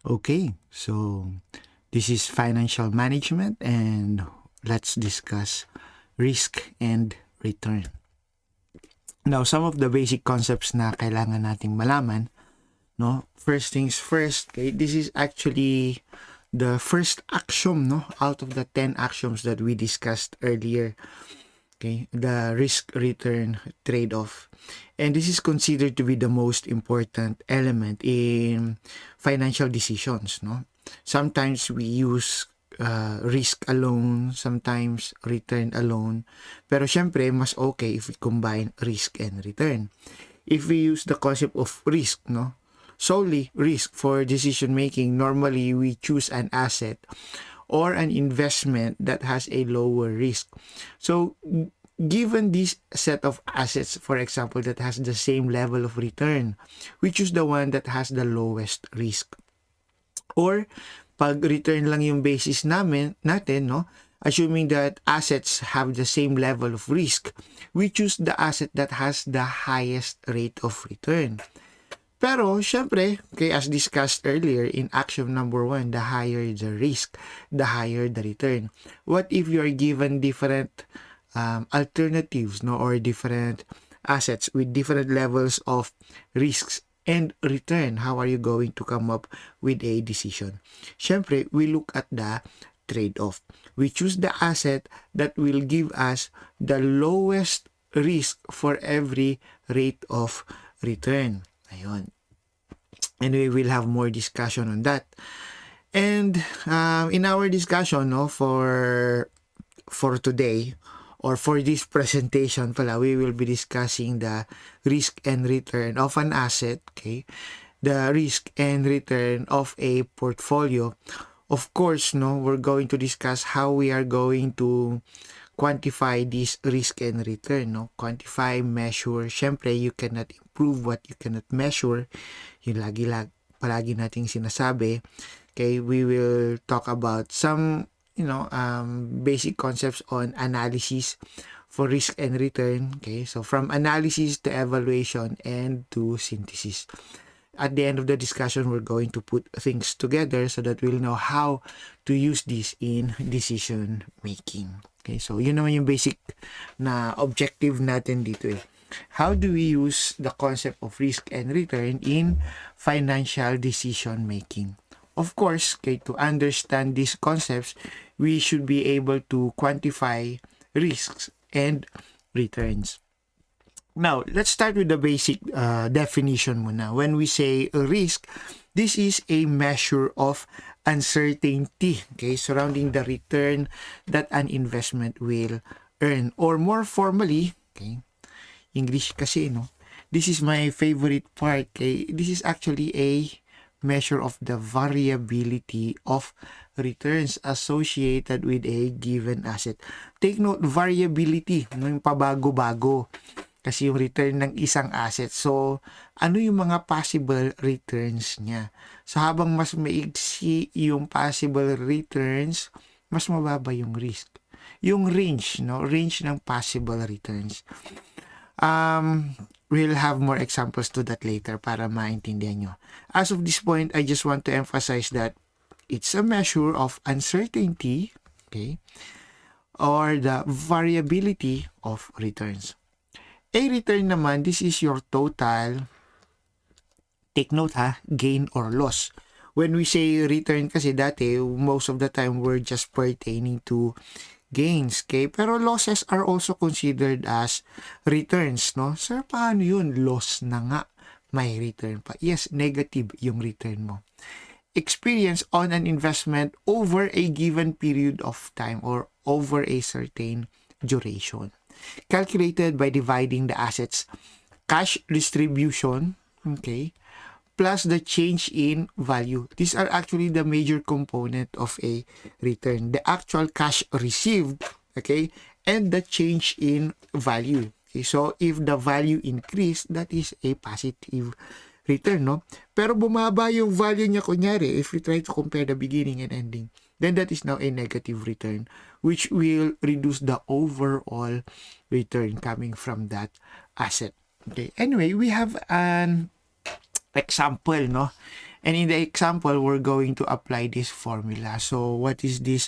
Okay, so this is financial management and let's discuss risk and return. Now, some of the basic concepts na kailangan nating malaman, no? First things first, okay, this is actually the first axiom, no, out of the 10 axioms that we discussed earlier. Okay, the risk-return trade-off. And this is considered to be the most important element in financial decisions, no? Sometimes we use risk alone, sometimes return alone. Pero syempre, mas okay if we combine risk and return. If we use the concept of risk, no? Solely risk for decision making, normally we choose an asset or an investment that has a lower risk. So, given this set of assets, for example, that has the same level of return, we choose the one that has the lowest risk. Or, pag return lang yung basis natin, no? Assuming that assets have the same level of risk, we choose the asset that has the highest rate of return. Pero, syempre, okay, as discussed earlier in axiom number 1, the higher the risk, the higher the return. What if you are given different alternatives, no, or different assets with different levels of risks and return? How are you going to come up with a decision? Syempre, we look at the trade-off. We choose the asset that will give us the lowest risk for every rate of return. Ayun. And we will have more discussion on that. And in our discussion, no, for today, or for this presentation pala, we will be discussing the risk and return of an asset, okay? The risk and return of a portfolio. Of course, no, we're going to discuss how we are going to quantify this risk and return, no? Quantify, measure. Syempre, you cannot improve what you cannot measure. Yung palagi nating sinasabi. Okay, we will talk about some, basic concepts on analysis for risk and return. Okay, so from analysis to evaluation and to synthesis. At the end of the discussion, we're going to put things together so that we'll know how to use this in decision making. Okay, so yun naman yung basic na objective natin dito eh. How do we use the concept of risk and return in financial decision making? Of course, okay, to understand these concepts, we should be able to quantify risks and returns. Now, let's start with the basic definition muna. When we say risk, this is a measure of uncertainty, okay, surrounding the return that an investment will earn. Or more formally, okay, English kasi, no? This is my favorite part, okay? This is actually a measure of the variability of returns associated with a given asset. Take note, variability, yung pabago-bago. Kasi yung return ng isang asset. So, ano yung mga possible returns niya? So, habang mas maigsi yung possible returns, mas mababa yung risk. Yung range, no? Range ng possible returns. We'll have more examples to that later para maintindihan nyo. As of this point, I just want to emphasize that it's a measure of uncertainty, okay, or the variability of returns. A return naman, this is your total, take note ha, gain or loss. When we say return kasi dati, most of the time we're just pertaining to gains, okay? Pero losses are also considered as returns, no? Sir, paano yun? Loss na nga, may return pa. Yes, negative yung return mo. Experience on an investment over a given period of time or over a certain duration. Calculated by dividing the assets cash distribution, okay, plus the change in value. These are actually the major component of a return. The actual cash received, okay, and the change in value. Okay, so if the value increase, that is a positive return, no? Pero bumaba yung value niya, kunyari, if we try to compare the beginning and ending, then that is now a negative return, which will reduce the overall return coming from that asset. Okay. Anyway, we have an example, no? And in the example, we're going to apply this formula. So what is this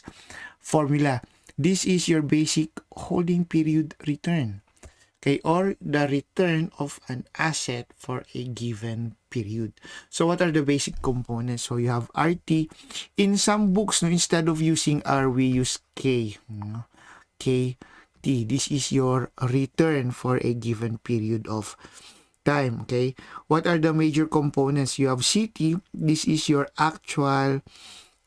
formula? This is your basic holding period return. Okay, or the return of an asset for a given period. So what are the basic components? So you have RT. In some books, no, instead of using R, we use K. No? KT. This is your return for a given period of time. Okay, what are the major components? You have CT. This is your actual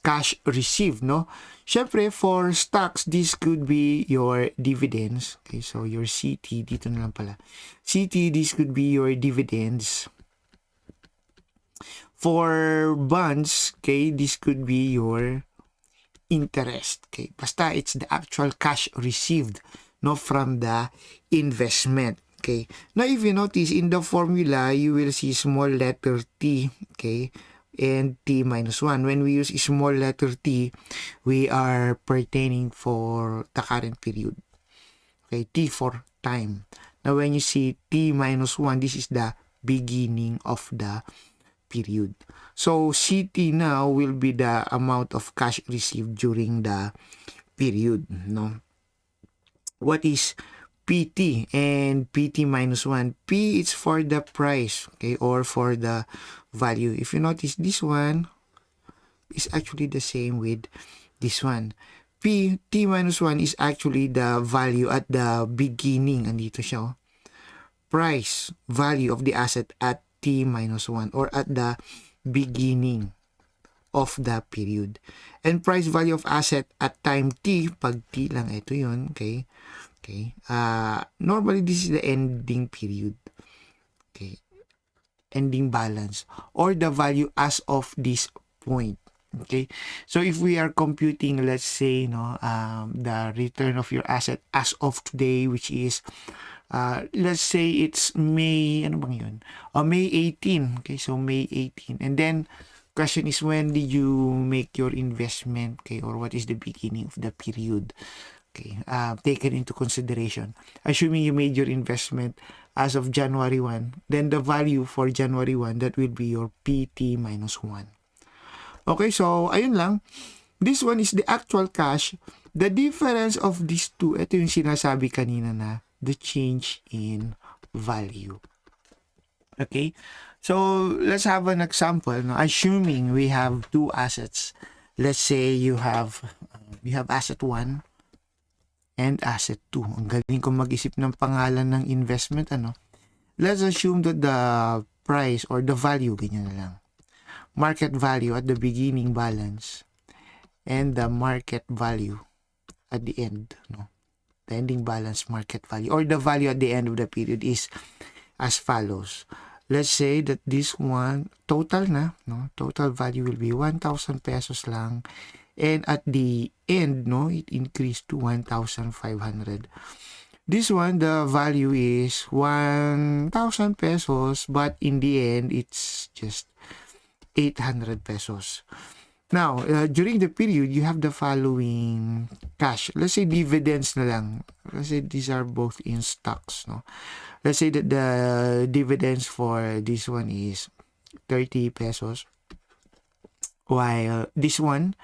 cash received, no? Syempre, for stocks, this could be your dividends. Okay, so your CT, dito na lang pala. CT, this could be your dividends. For bonds, okay, this could be your interest. Okay, basta it's the actual cash received, no, from the investment. Okay, now if you notice in the formula, you will see small letter T, okay, and T minus 1. When we use small letter T, we are pertaining for the current period. Okay, T for time. Now when you see T minus 1, this is the beginning of the period. So CT now will be the amount of cash received during the period, no? What is PT and PT minus 1? P is for the price, okay, or for the value. If you notice, this one is actually the same with this one. P, T minus 1 is actually the value at the beginning. Andito siya, oh. Price, value of the asset at T minus 1 or at the beginning of the period. And price value of asset at time T, pag T lang, ito yun, okay? Okay. Normally, this is the ending period. Okay. Ending balance or the value as of this point. Okay. So if we are computing, let's say, no, the return of your asset as of today, which is, let's say it's May, ano bang yun? May 18. Okay. So May 18. And then, question is, when did you make your investment? Okay. Or what is the beginning of the period? Okay, taken into consideration. Assuming you made your investment as of January 1, then the value for January 1, that will be your PT minus 1. Okay, so ayun lang. This one is the actual cash. The difference of these two, ito yung sinasabi kanina na the change in value. Okay, so let's have an example. No? Assuming we have two assets. Let's say you have asset 1 and asset 2. Ang galing ko mag-isip ng pangalan ng investment, ano? Let's assume that the price or the value, ganyan na lang. Market value at the beginning balance and the market value at the end, no? The ending balance market value or the value at the end of the period is as follows. Let's say that this one, total na, no? Total value will be 1,000 pesos lang. And at the end, no, it increased to 1,500. This one, the value is 1,000 pesos, but in the end, it's just 800 pesos. Now, during the period, you have the following cash. Let's say dividends na lang. Let's say these are both in stocks, no? Let's say that the dividends for this one is 30 pesos. While this one,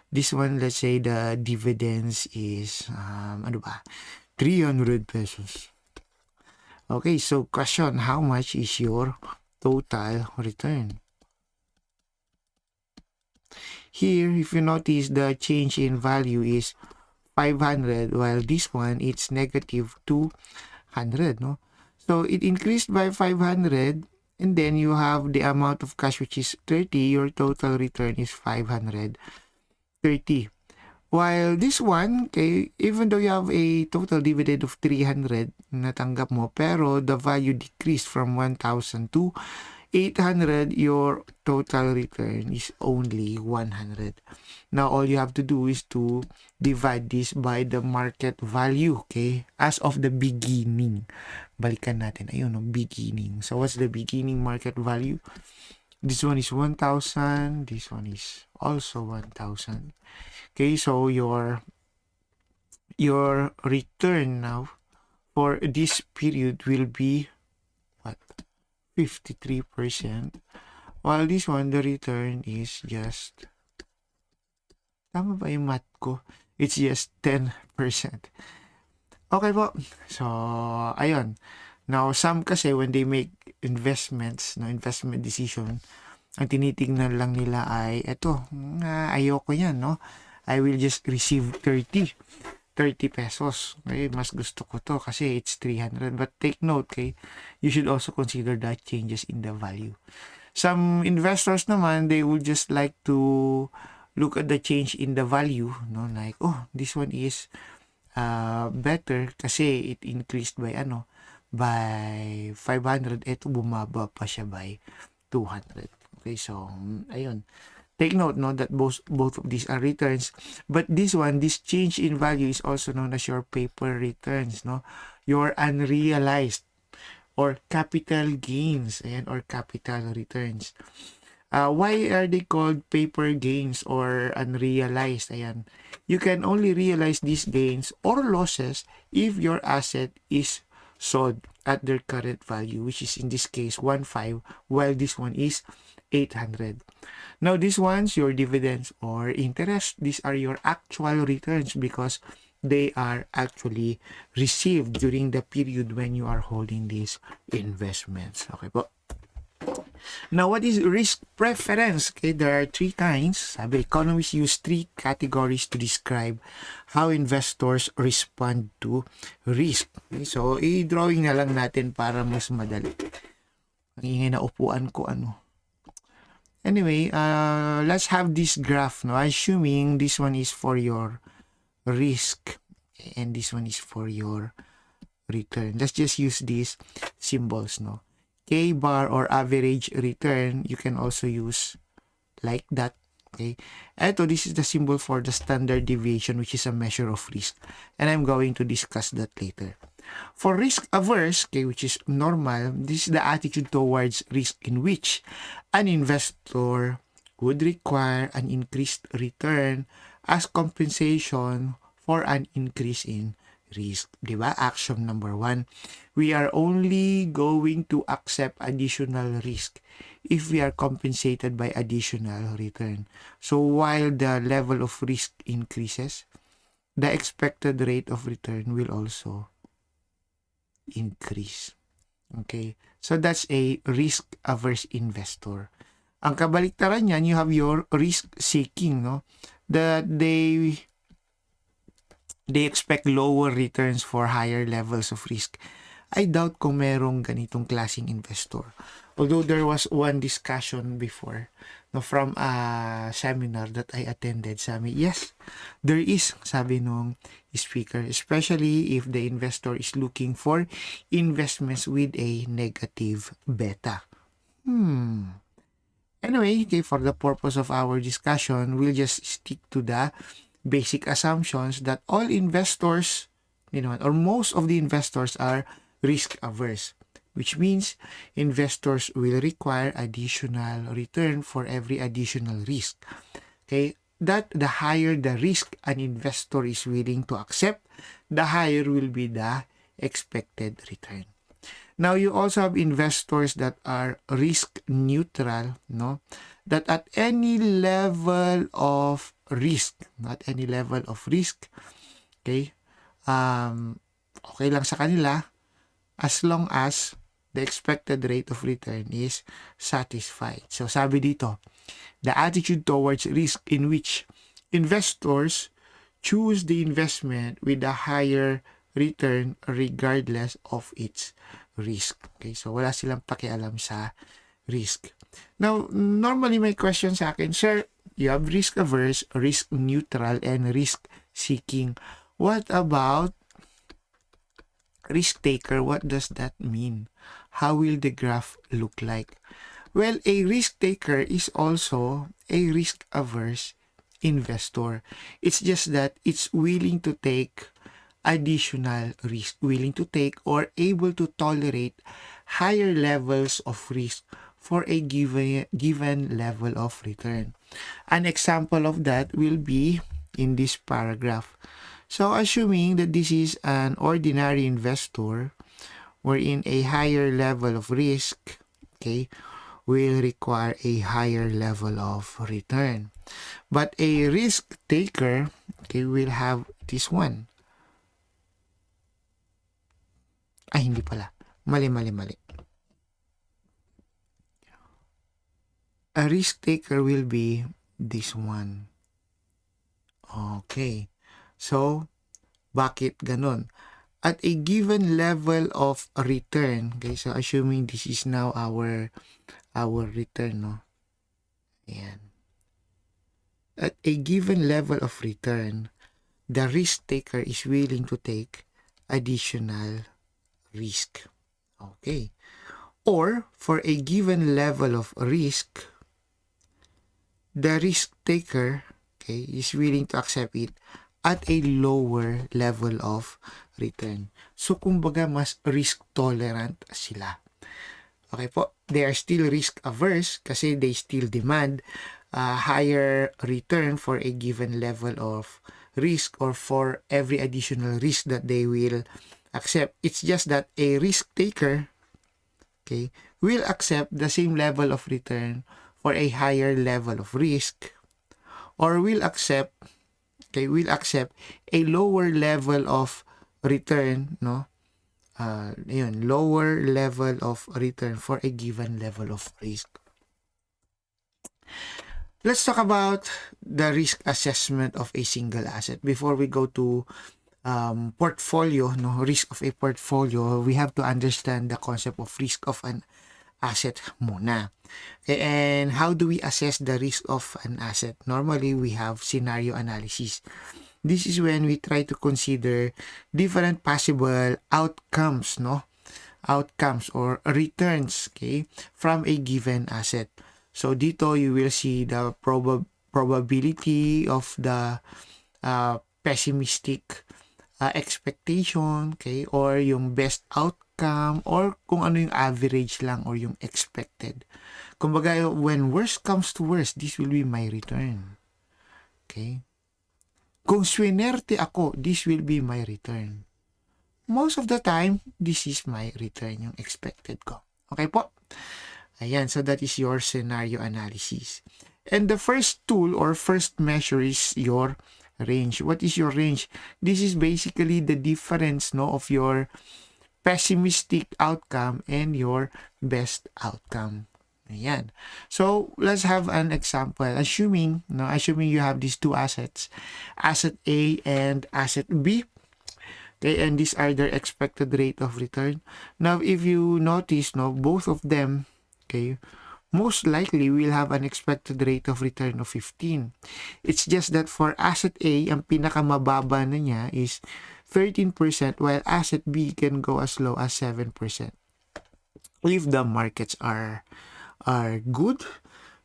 let's say the dividends is, 300 pesos. Okay, so question, how much is your total return? Here, if you notice, the change in value is 500, while this one, it's negative 200, no? So, it increased by 500, and then you have the amount of cash, which is 30. Your total return is 530. While this one, okay, even though you have a total dividend of 300 natanggap mo, pero the value decreased from 1,000 to 800, your total return is only 100. Now, all you have to do is to divide this by the market value, okay, as of the beginning. Balikan natin, ayun, no, beginning. So, what's the beginning market value? This one is 1,000. This one is also 1,000. Okay, so your return now for this period will be what? 53%. While this one, the return is just, tama ba yung math ko? It's just 10%. Okay po. So, ayun. Now, some kasi when they make investments, no, investment decision, ang tinitingnan lang nila ay, eto, ayoko yan, no? I will just receive 30 pesos. Okay, mas gusto ko to kasi it's 300. But take note, okay, you should also consider that changes in the value. Some investors naman, they would just like to look at the change in the value, no? Like, oh, this one is better kasi it increased by by 500. Ito bumaba pa siya by 200. Okay, so ayun, take note, no, that both of these are returns, but this one, this change in value is also known as your paper returns, no, your unrealized or capital gains, and or capital returns. Why are they called paper gains or unrealized? Ayan. You can only realize these gains or losses if your asset is sold at their current value, which is in this case 1.5, while this one is 800. Now, these ones, your dividends or interest, these are your actual returns because they are actually received during the period when you are holding these investments. Okay po. Now, what is risk preference? Okay, there are three kinds. Sabi, economists use three categories to describe how investors respond to risk. Okay, so, i-drawing na lang natin para mas madali. Ang ingay na upuan ko, Anyway, let's have this graph, no? Assuming this one is for your risk and this one is for your return. Let's just use these symbols, no? K bar or average return, you can also use like that. Okay, ito, this is the symbol for the standard deviation, which is a measure of risk, and I'm going to discuss that later. For risk averse, okay, which is normal, this is the attitude towards risk in which an investor would require an increased return as compensation for an increase in risk. Diba? Action number 1. We are only going to accept additional risk if we are compensated by additional return. So while the level of risk increases, the expected rate of return will also increase. Okay? So that's a risk-averse investor. Ang kabaliktaran niyan, you have your risk-seeking, no? That they expect lower returns for higher levels of risk. I doubt kung merong ganitong klaseng investor. Although there was one discussion before, no, from a seminar that I attended, sabi, yes, there is, sabi nung speaker, especially if the investor is looking for investments with a negative beta. Anyway, okay, for the purpose of our discussion, we'll just stick to the basic assumptions that all investors, or most of the investors are risk averse, which means investors will require additional return for every additional risk. Okay, that the higher the risk an investor is willing to accept, the higher will be the expected return. Now, you also have investors that are risk neutral, no? That at any level of risk, okay, okay lang sa kanila as long as the expected rate of return is satisfied. So, sabi dito, the attitude towards risk in which investors choose the investment with a higher return regardless of its risk. Okay, so wala silang pakialam sa risk. Now, normally may question sa akin, sir, you have risk averse, risk neutral, and risk seeking. What about risk taker? What does that mean? How will the graph look like? Well, a risk taker is also a risk averse investor. It's just that it's willing to take additional risk, willing to take or able to tolerate higher levels of risk for a given level of return. An example of that will be in this paragraph. So, assuming that this is an ordinary investor wherein a higher level of risk, okay, will require a higher level of return. But a risk taker, okay, will have this one. Ay, hindi pala. Mali. A risk taker will be this one. Okay. So, bakit ganon? At a given level of return, okay, so assuming this is now our return, no? Ayan. At a given level of return, the risk taker is willing to take additional risk. Okay. Or, for a given level of risk, the risk taker, okay, is willing to accept it at a lower level of return. So, kumbaga, mas risk tolerant sila. Okay po, they are still risk averse kasi they still demand higher return for a given level of risk or for every additional risk that they will accept. It's just that a risk taker, okay, will accept the same level of return for a higher level of risk, or will accept a lower level of return, no? Lower level of return for a given level of risk. Let's talk about the risk assessment of a single asset. Before we go to portfolio, risk of a portfolio, we have to understand the concept of risk of an asset muna. Okay, and how do we assess the risk of an asset? Normally, we have scenario analysis. This is when we try to consider different possible outcomes, outcomes or returns, okay, from a given asset. So dito you will see the probability of the pessimistic expectation, okay, or yung best outcome, or kung ano yung average lang or yung expected. Kumbaga, when worst comes to worst, this will be my return. Okay? Kung swinerte ako, this will be my return. Most of the time, this is my return, yung expected ko. Okay po? Ayan, so that is your scenario analysis. And the first tool or first measure is your range. What is your range? This is basically the difference, of your pessimistic outcome and your best outcome. Ayan. So, let's have an example. Assuming you have these two assets, asset A and asset B. Okay, and these are their expected rate of return. Now, if you notice, both of them, okay, most likely will have an expected rate of return of 15. It's just that for asset A, ang pinakamababa na niya is 13%, while asset B can go as low as 7%. If the markets are good,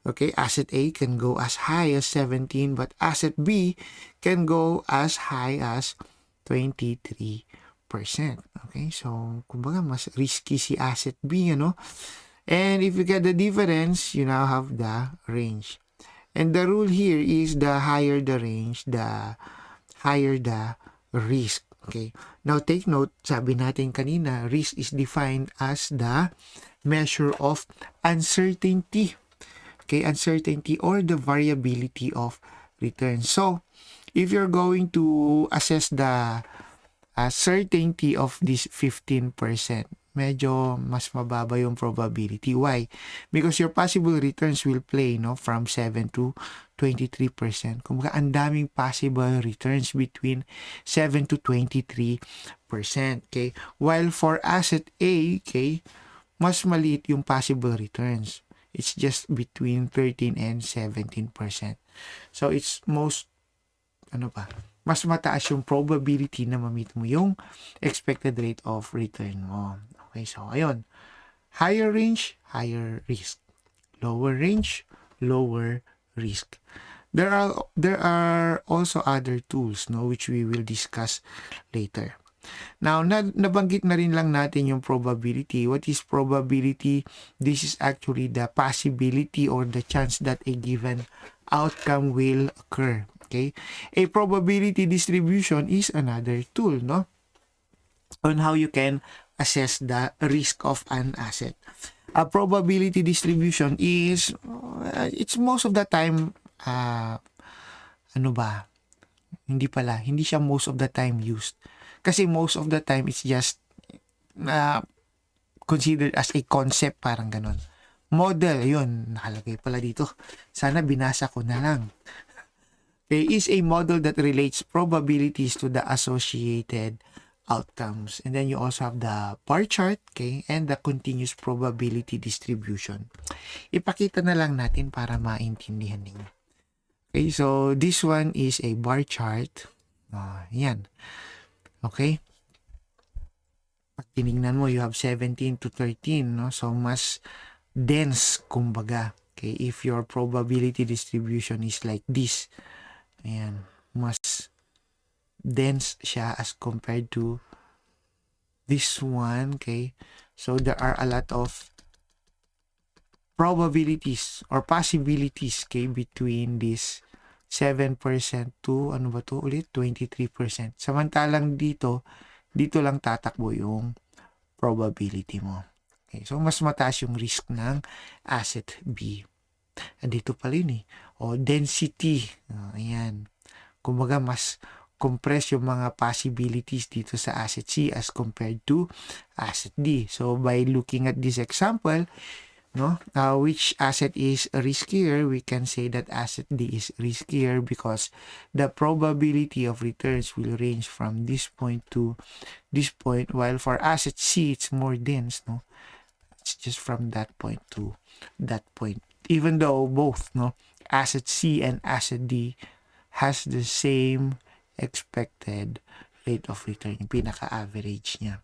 okay, asset A can go as high as 17, but asset B can go as high as 23%. Okay, so kumbaga mas risky si asset B, And if you get the difference, you now have the range. And the rule here is the higher the range, the higher the risk. Okay. Now take note, sabi natin kanina, risk is defined as the measure of uncertainty. Okay, uncertainty or the variability of return. So, if you're going to assess the certainty of this 15%, medyo mas mababa yung probability. Why? Because your possible returns will play, from 7 to 23%. Kumbaga, ang daming possible returns between 7 to 23%. Okay? While for asset A, okay, mas maliit yung possible returns. It's just between 13 and 17%. So, it's mas mataas yung probability na ma-meet mo yung expected rate of return mo. Okay, so ayun. Higher range, higher risk. Lower range, lower risk. There are also other tools, which we will discuss later. Now, nabanggit na rin lang natin yung probability. What is probability? This is actually the possibility or the chance that a given outcome will occur. Okay? A probability distribution is another tool, on how you can assess the risk of an asset. A probability distribution is, it's most of the time, ano ba? Hindi siya most of the time used. Kasi most of the time, it's just considered as a concept, parang ganon. Model, yun, nakalagay pala dito. Sana binasa ko na lang. Okay, is a model that relates probabilities to the associated outcomes. And then you also have the bar chart, okay, and the continuous probability distribution. Ipakita na lang natin para maintindihan ninyo. Okay, so this one is a bar chart. Yan. Okay. Pag tinignan mo, you have 17 to 13, no? So, mas dense, kumbaga. Okay, if your probability distribution is like this, ayan, mas dense siya as compared to this one, okay? So, there are a lot of probabilities or possibilities, okay, between this 7% to, ano ba to ulit? 23%. Samantalang dito lang tatakbo yung probability mo. Okay, so, mas mataas yung risk ng asset B. Dito pala yun eh. O, density. Ayan. Kumbaga, mas compress yung mga possibilities dito sa asset C as compared to asset D. So, by looking at this example, no, which asset is riskier, we can say that asset D is riskier because the probability of returns will range from this point to this point, while for asset C, it's more dense, no? It's just from that point to that point. Even though both, no, asset C and asset D has the same expected rate of return, yung pinaka-average niya.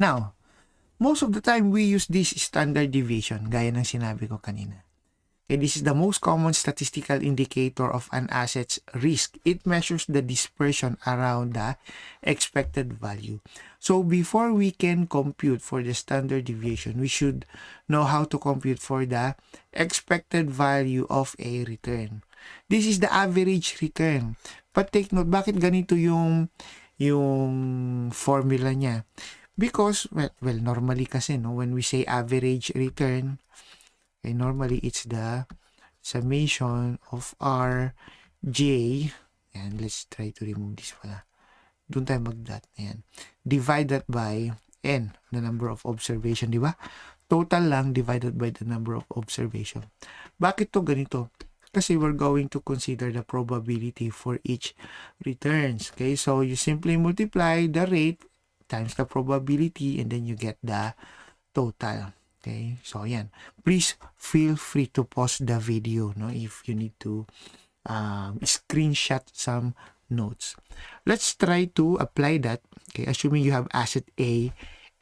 Now, most of the time, we use this standard deviation, gaya ng sinabi ko kanina. Okay, this is the most common statistical indicator of an asset's risk. It measures the dispersion around the expected value. So, before we can compute for the standard deviation, we should know how to compute for the expected value of a return. This is the average return. But take note, bakit ganito yung formula niya? Because, well, normally kasi, no, when we say average return, okay, normally it's the summation of Rj, and let's try to remove this pala. Doon tayo mag-dot. Ayan. Divided by n, the number of observation, di ba? Total lang divided by the number of observation. Bakit to ganito? Kasi we're going to consider the probability for each returns. Okay, so you simply multiply the rate times the probability and then you get the total. Okay, so yan. Please feel free to pause the video, no, if you need to screenshot some notes. Let's try to apply that. Okay, assuming you have asset A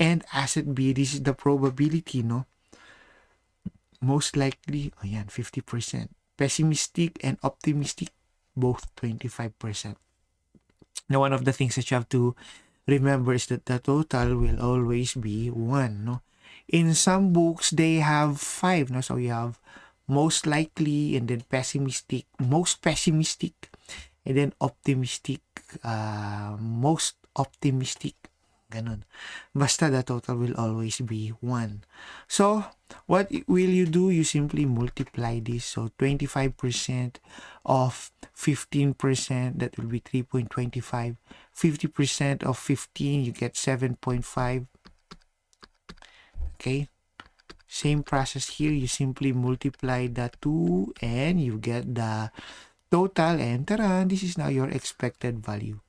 and asset B, this is the probability, no? Most likely, ayan, 50%. Pessimistic and optimistic, both 25%. Now, one of the things that you have to remember is that the total will always be 1, no? In some books, they have 5, no? So, you have most likely and then pessimistic, most pessimistic, and then optimistic, most optimistic. Ganun. Basta the total will always be 1. So, what will you do? You simply multiply this. So, 25% of 15%, that will be 3.25. 50% of 15, you get 7.5. Okay? Same process here. You simply multiply the 2 and you get the total. And tara, this is now your expected value,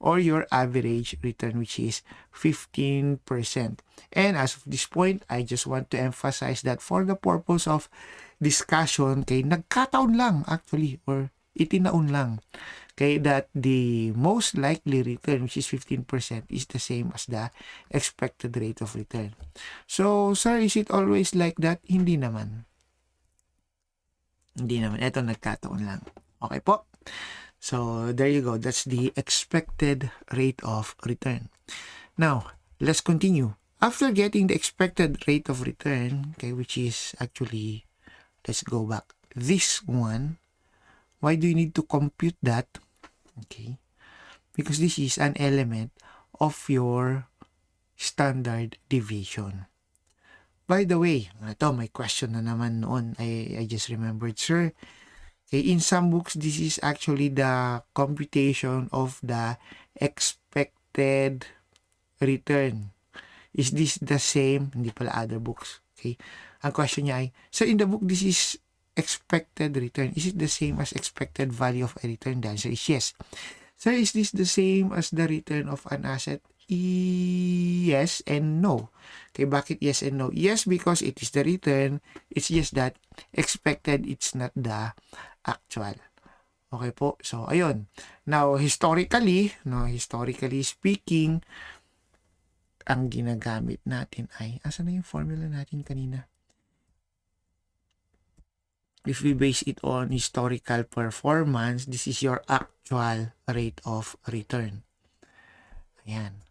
or your average return, which is 15%. And as of this point, I just want to emphasize that for the purpose of discussion, okay, nagkataon lang actually, or itinaon lang, okay, that the most likely return, which is 15%, is the same as the expected rate of return. So, sir, is it always like that? Hindi naman. Hindi naman. Ito, nagkataon lang. Okay po? So, there you go. That's the expected rate of return. Now, let's continue. After getting the expected rate of return, okay, which is actually, let's go back. This one, why do you need to compute that? Okay, because this is an element of your standard deviation. By the way, ito may question na naman noon. I just remembered, sir. Okay, in some books, this is actually the computation of the expected return. Is this the same? Hindi pala other books. Okay. Ang question niya ay, so in the book, this is expected return. Is it the same as expected value of a return? The answer is yes. Sir, is this the same as the return of an asset? Yes and no. Okay, bakit yes and no? Yes, because it is the return. It's just that expected, it's not the actual. Okay po. So, ayun. Now, historically speaking, ang ginagamit natin ay, asan na yung formula natin kanina? If we base it on historical performance, this is your actual rate of return. Ayan.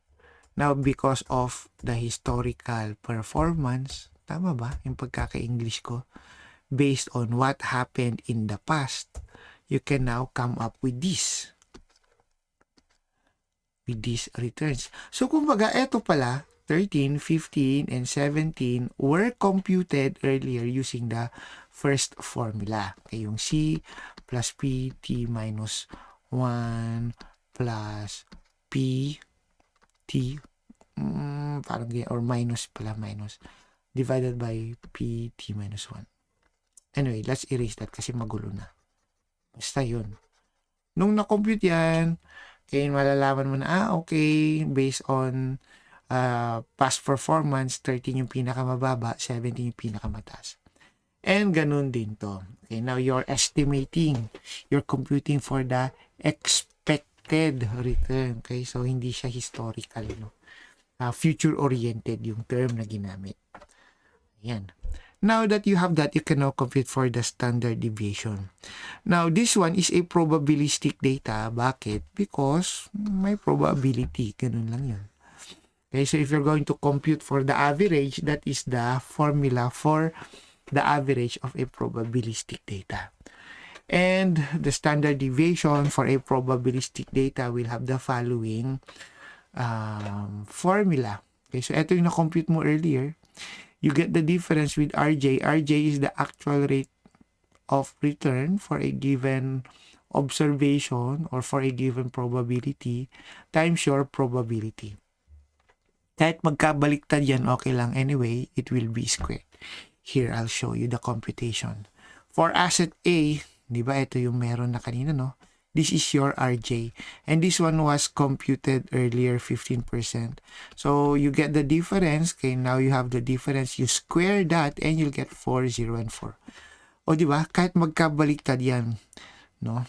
Now, because of the historical performance, tama ba yung pagkaka-English ko? Based on what happened in the past, you can now come up with these returns. So, kumbaga, eto pala, 13, 15, and 17 were computed earlier using the first formula. Okay, yung C plus P, T minus 1 plus P, T, parang ganyan, or minus divided by P, T minus 1. Anyway, let's erase that kasi magulo na. Basta yun. Nung na-compute yan, kaya malalaman mo na, okay, based on past performance, 13 yung pinakamababa, 17 yung pinakamataas. And ganun din to. Okay, now you're estimating, you're computing for the expected return. Okay, so hindi siya historical, no? Future-oriented yung term na ginamit. Ayan. Now that you have that, you can now compute for the standard deviation. Now, this one is a probabilistic data. Bakit? Because may probability. Ganun lang yun. Okay, so if you're going to compute for the average, that is the formula for the average of a probabilistic data. And the standard deviation for a probabilistic data will have the following formula. Okay, so ito yung na-compute mo earlier. You get the difference with RJ. RJ is the actual rate of return for a given observation or for a given probability times your probability. Kahit magkabaliktad yan, okay lang. Anyway, it will be squared. Here, I'll show you the computation. For asset A, di ba, ito yung meron na kanina, no? This is your RJ. And this one was computed earlier, 15%. So, you get the difference. Okay, now you have the difference. You square that and you'll get 4, 0, and 4. O, di ba? Kahit magkabaliktad yan, no?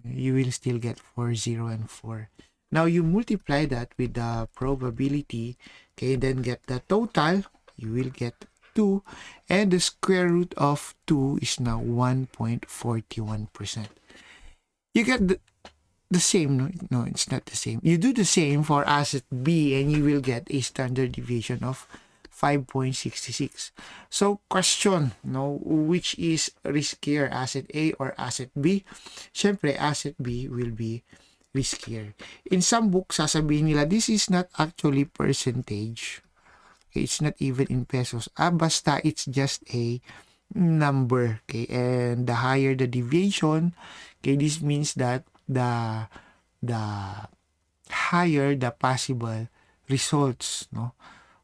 You will still get 4, 0, and 4. Now, you multiply that with the probability. Okay, then get the total. You will get 2. And the square root of 2 is now 1.41%. You get the same, no, it's not the same. You do the same for asset B and you will get a standard deviation of 5.66. So, question, no, which is riskier, asset A or asset B? Siyempre, asset B will be riskier. In some books, sasabihin nila, this is not actually percentage. Okay, it's not even in pesos. Basta it's just a number. Okay, and the higher the deviation, okay, this means that the higher the possible results, no?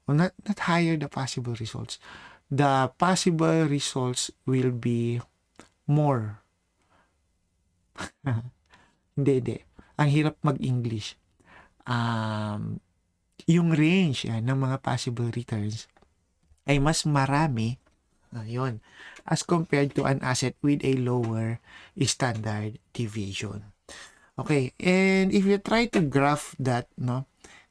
Well, not higher the possible results. The possible results will be more. Hindi. Ang hirap mag-English. Yung range ng mga possible returns ay mas marami yun, as compared to an asset with a lower standard deviation. Okay, and if you try to graph that, no,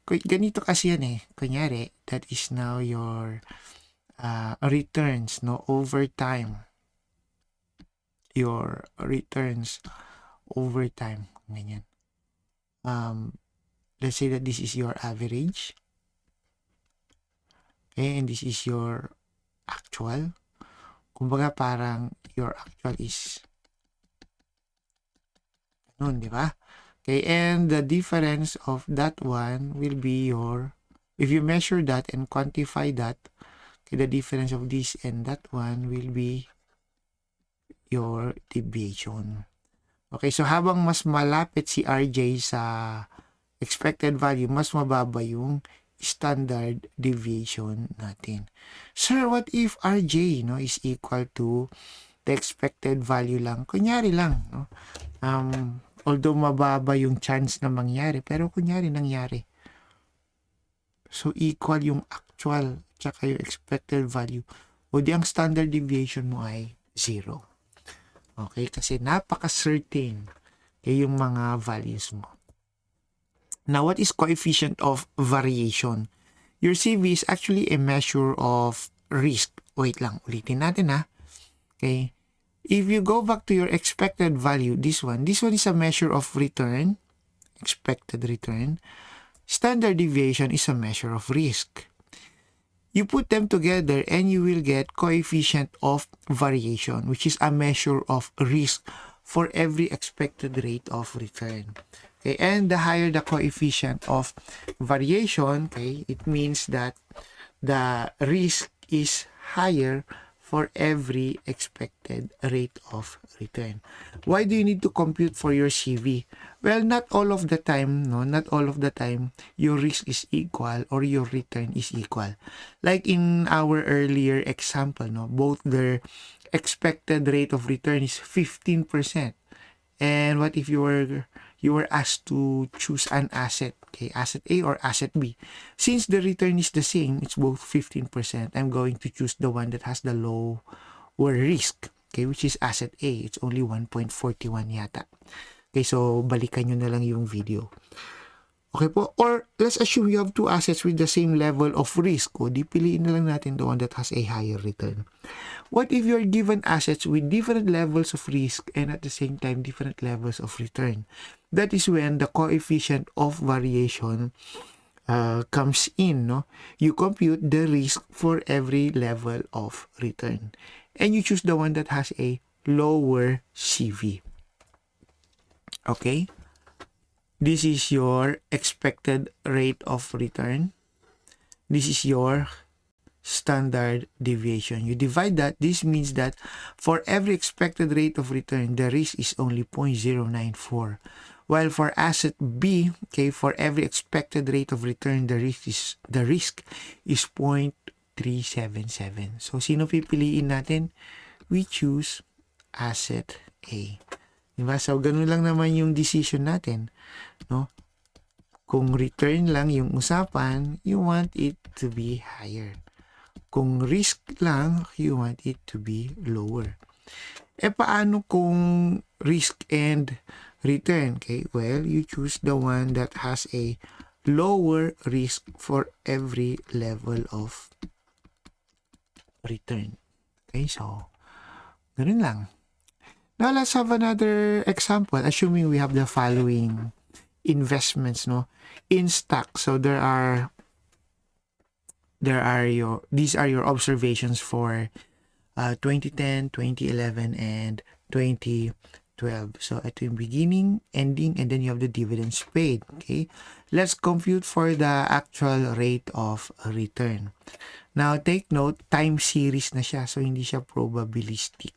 ganito kasi yan kunyari, that is now your returns, no, over time. Your returns over time, ganyan. Let's say that this is your average. Okay, and this is your actual. Kumbaga parang your actual is ganun, di ba? Okay, and the difference of that one will be your If you measure that and quantify that, okay, the difference of this and that one will be your deviation. Okay, so habang mas malapit si RJ sa expected value, mas mababa yung standard deviation natin. Sir, what if RJ is equal to the expected value lang? Kunyari lang, no? Although mababa yung chance na mangyari, pero kunyari nangyari. So, equal yung actual tsaka yung expected value. O di ang standard deviation mo ay 0. Okay? Kasi napaka-certain yung mga values mo. Now, what is coefficient of variation? Your CV is actually a measure of risk. Wait lang, ulitin natin ha. Okay? If you go back to your expected value, this one is a measure of return, expected return. Standard deviation is a measure of risk. You put them together and you will get coefficient of variation, which is a measure of risk for every expected rate of return. Okay, and the higher the coefficient of variation, okay, it means that the risk is higher for every expected rate of return. Why do you need to compute for your CV? Well, not all of the time, your risk is equal or your return is equal. Like in our earlier example, both their expected rate of return is 15%. And what if you were asked to choose an asset, okay, asset A or asset B? Since the return is the same, it's both 15%, I'm going to choose the one that has the lower risk, okay, which is asset A. It's only 1.41 yata. Okay, so balikan nyo na lang yung video. Okay po, or let's assume you have two assets with the same level of risk. O di piliin na lang natin the one that has a higher return. What if you're given assets with different levels of risk and at the same time different levels of return? That is when the coefficient of variation comes in. No? You compute the risk for every level of return. And you choose the one that has a lower CV. Okay? This is your expected rate of return. This is your standard deviation. You divide that. This means that for every expected rate of return, the risk is only 0.094. While for asset B, okay, for every expected rate of return, the risk is 0.377. So, sino pipiliin natin? We choose asset A. Diba? So, ganun lang naman yung decision natin. No? Kung return lang yung usapan, you want it to be higher. Kung risk lang, you want it to be lower. Paano kung risk and return? Okay, well, you choose the one that has a lower risk for every level of return. Okay, so, ganun lang. Now, let's have another example. Assuming we have the following investments, in stock. So these are your observations for 2010, 2011, and 2012. So ito yung beginning, ending, and then you have the dividends paid. Okay, let's compute for the actual rate of return. Now take note, time series na siya, so hindi siya probabilistic.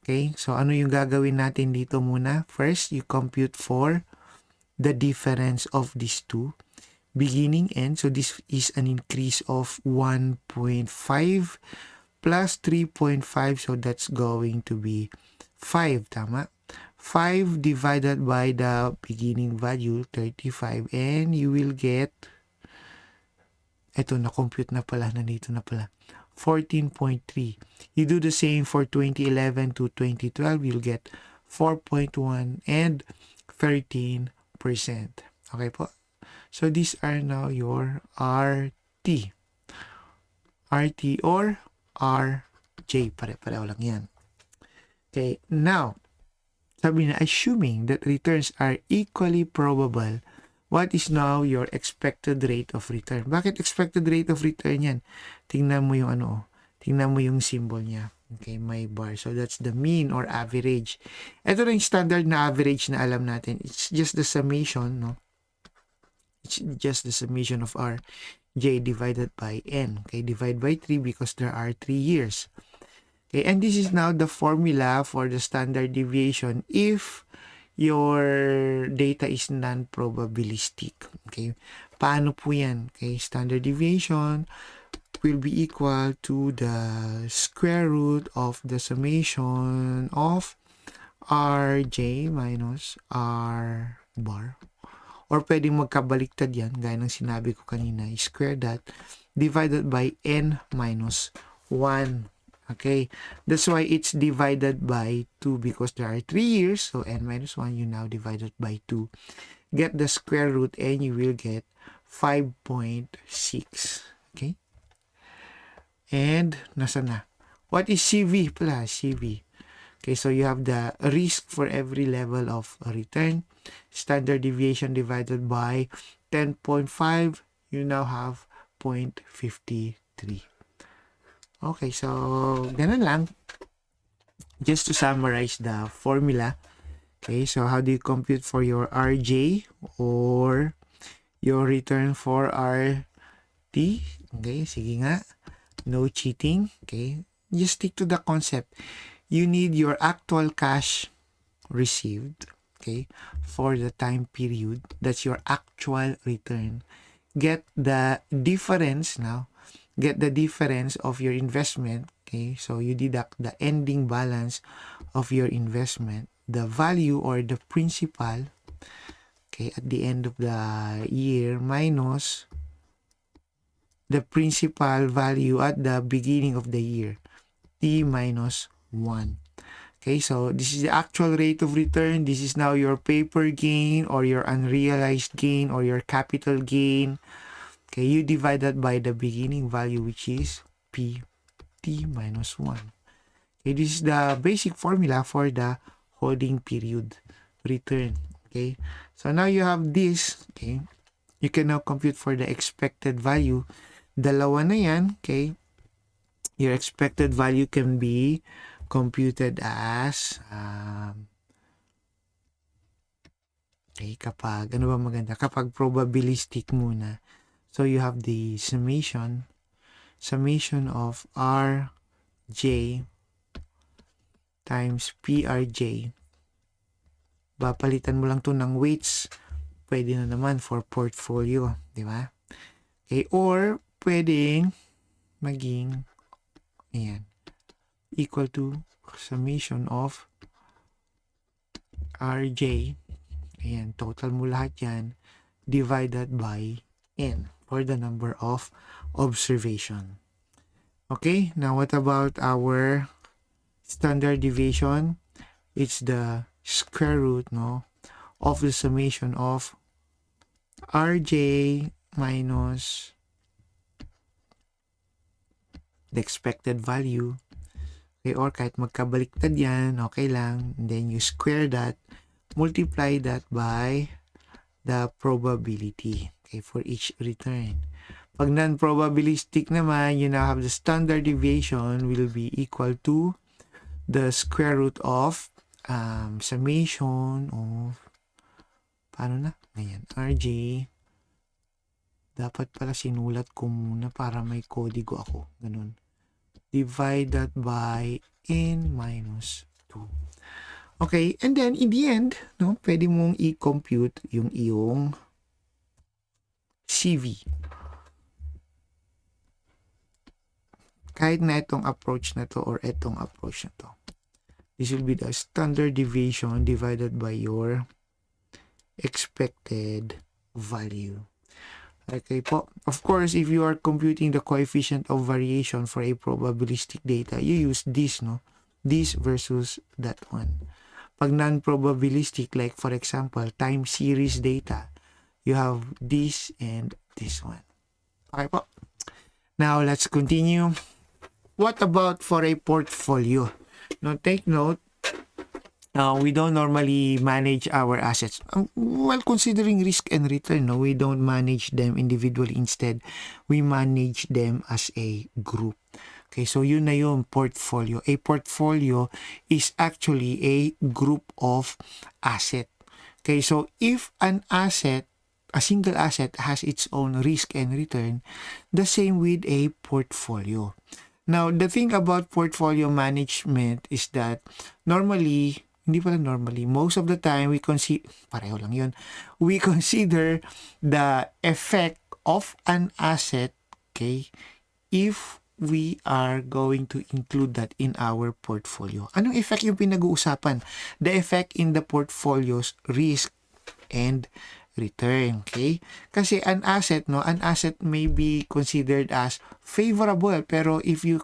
Okay, so ano yung gagawin natin dito muna? First, you compute for the difference of these two, beginning, end. So this is an increase of 1.5 plus 3.5, so that's going to be 5, tama? 5 divided by the beginning value, 35, and you will get, eto, na-compute na pala, nandito na pala, 14.3. You do the same for 2011 to 2012, you'll get 4.1 and 13%. Okay po? So these are now your RT. RT or RJ. Pare-pareho lang yan. Okay, now, sabi na, assuming that returns are equally probable, what is now your expected rate of return? Bakit expected rate of return yan? Tingnan mo yung tingnan mo yung symbol niya. Okay, may bar. So that's the mean or average. Ito rin yung standard na average na alam natin. It's just the summation, It's just the summation of our J divided by N. Okay, divide by 3 because there are 3 years. Okay, and this is now the formula for the standard deviation if your data is non-probabilistic. Okay, paano po yan? Okay, standard deviation will be equal to the square root of the summation of Rj minus R bar. Or pwedeng magkabaliktad yan, gaya ng sinabi ko kanina, square that divided by n minus 1. Okay, that's why it's divided by 2 because there are 3 years, so n minus 1, you now divide it by 2. Get the square root and you will get 5.6. Okay? And, nasa na? What is CV pala? CV. Okay, so you have the risk for every level of return. Standard deviation divided by 10.5, you now have 0.53. Okay, so ganun lang. Just to summarize the formula. Okay, so how do you compute for your RJ or your return for RT? Okay, sige nga. No cheating. Okay, just stick to the concept. You need your actual cash received, okay, for the time period. That's your actual return. Get the difference now. Get the difference of your investment, okay? So you deduct the ending balance of your investment, the value or the principal, okay, at the end of the year minus the principal value at the beginning of the year, T minus 1. Okay, so this is the actual rate of return. This is now your paper gain or your unrealized gain or your capital gain. Okay, you divide that by the beginning value, which is P T minus 1. Okay, this is the basic formula for the holding period return. Okay, so now you have this. Okay, you can now compute for the expected value. Dalawa na yan. Okay, your expected value can be computed as okay, kapag ano ba maganda? Kapag probabilistic muna. So you have the summation of Rj times PRJ. Papalitan mo lang to ng weights. Pwede na naman for portfolio, di ba? Okay, or pwedeng maging ayan, equal to summation of Rj, ayan, total mo lahat yan, divided by n for the number of observation. Okay, now what about our standard deviation? It's the square root, no, of the summation of Rj minus the expected value. Okay, or kahit magkabaliktad yan, okay lang. And then you square that, multiply that by the probability, okay, for each return. Pag non-probabilistic naman, you now have the standard deviation will be equal to the square root of summation of, paano na? Ayan, RJ. Dapat pala sinulat ko muna para may kodigo ako. Ganun. Divided by n minus 2. Okay, and then in the end, no, pwede mong i-compute yung iyong CV. Kahit na itong approach na to or itong approach na to. This will be the standard deviation divided by your expected value. Okay po. Of course, if you are computing the coefficient of variation for a probabilistic data, you use this, no? This versus that one. Pag non-probabilistic, like for example, time series data, you have this and this one. Okay po. Now, let's continue. What about for a portfolio? Now, take note, we don't normally manage our assets. While considering risk and return, no, we don't manage them individually. Instead, we manage them as a group. Okay, so yun na yung portfolio. A portfolio is actually a group of asset. Okay, so if an asset a single asset has its own risk and return, the same with a portfolio. Now, the thing about portfolio management is that normally, hindi pala normally, most of the time we consider, pareho lang yun, we consider the effect of an asset, okay, if we are going to include that in our portfolio. Anong effect yung pinag-uusapan? The effect in the portfolio's risk and return, okay? Kasi an asset may be considered as favorable, pero if you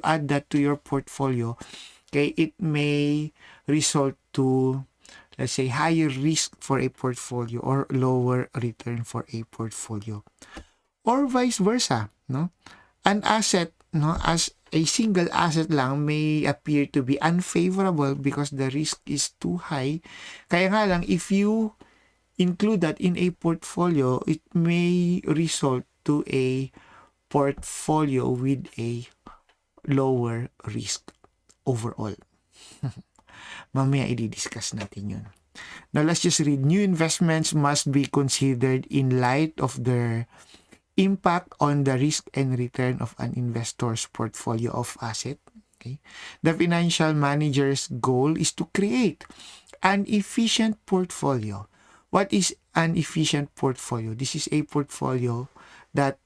add that to your portfolio, okay, it may result to, let's say, higher risk for a portfolio or lower return for a portfolio, or vice versa, no? An asset, as a single asset lang may appear to be unfavorable because the risk is too high. Kaya nga lang, if you include that in a portfolio, it may result to a portfolio with a lower risk overall. Mamaya i-discuss natin yun. Now, let's just read. New investments must be considered in light of their impact on the risk and return of an investor's portfolio of asset. Okay? The financial manager's goal is to create an efficient portfolio. What is an efficient portfolio? This is a portfolio that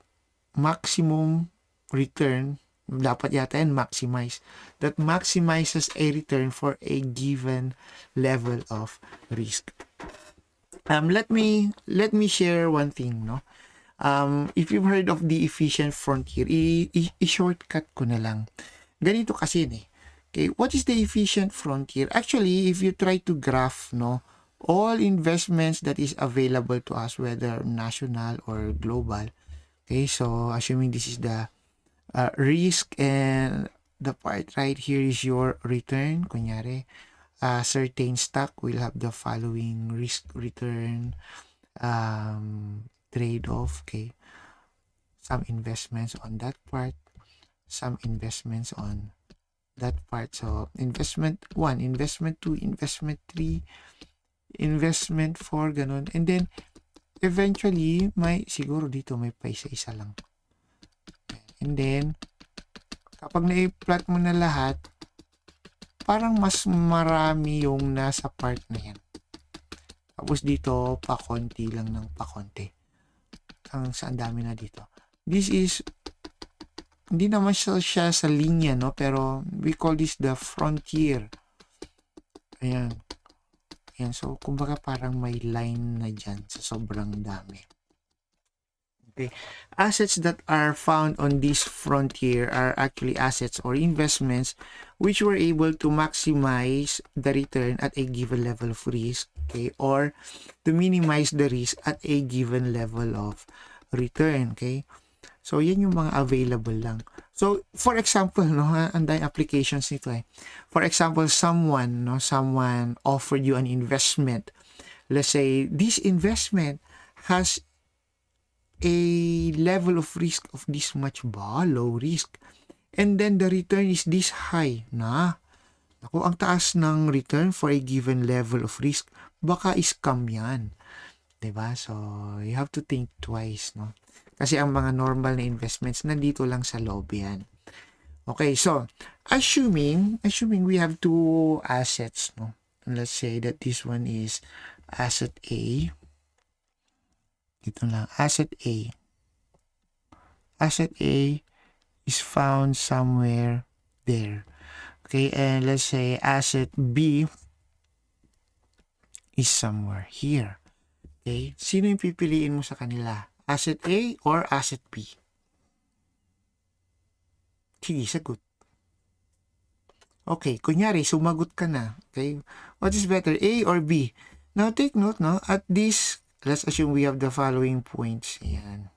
maximum return, dapat yata yan maximize, that maximizes a return for a given level of risk. Let me share one thing, no? If you've heard of the efficient frontier, i-shortcut ko na lang. Ganito kasi Okay, what is the efficient frontier? Actually, if you try to graph, all investments that is available to us, whether national or global. Okay, so assuming this is the risk, and the part right here is your return. Kunyari, certain stock will have the following risk return trade-off. Okay, some investments on that part, some investments on that part. So investment 1, investment 2, investment 3, investment 4, ganun. And then eventually siguro dito may pa isa-isa lang. And then kapag na-plot mo na lahat, parang mas marami yung nasa part na yan. Tapos dito pa konti lang ng pa konti. Ang dami na dito. This is, hindi naman siya sa linya, pero we call this the frontier. Ayan. So kumbaga parang may line na dyan sa sobrang dami. Okay. Assets that are found on this frontier are actually assets or investments which were able to maximize the return at a given level of risk, okay, or to minimize the risk at a given level of return, okay? So, yan yung mga available lang. So, for example, ang daming applications nito For example, someone offered you an investment. Let's say, this investment has a level of risk of this much low risk. And then the return is this high Ako, ang taas ng return for a given level of risk. Baka scam yan. Diba? So, you have to think twice, Kasi ang mga normal na investments, nandito lang sa loob yan. Okay, so, assuming we have two assets, Let's say that this one is asset A. Dito lang, asset A. Asset A is found somewhere there. Okay, and let's say asset B is somewhere here. Okay, sino yung pipiliin mo sa kanila? Asset A or asset B? Sige, sagot. Okay, kunyari, sumagot ka na. Okay, what is better, A or B? Now, take note, at this, let's assume we have the following points. Ayan.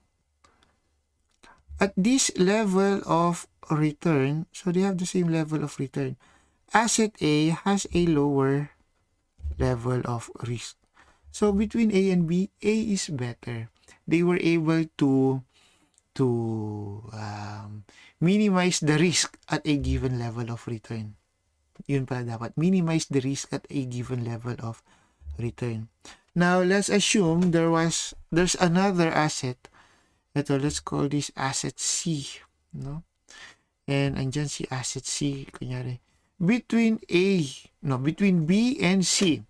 At this level of return, so they have the same level of return. Asset A has a lower level of risk. So, between A and B, A is better. They were able to minimize the risk at a given level of return. Yun pala dapat. Minimize the risk at a given level of return. Now, let's assume there's another asset. Ito, let's call this asset C, no? And andyan si asset C, kunyari. Between B and C.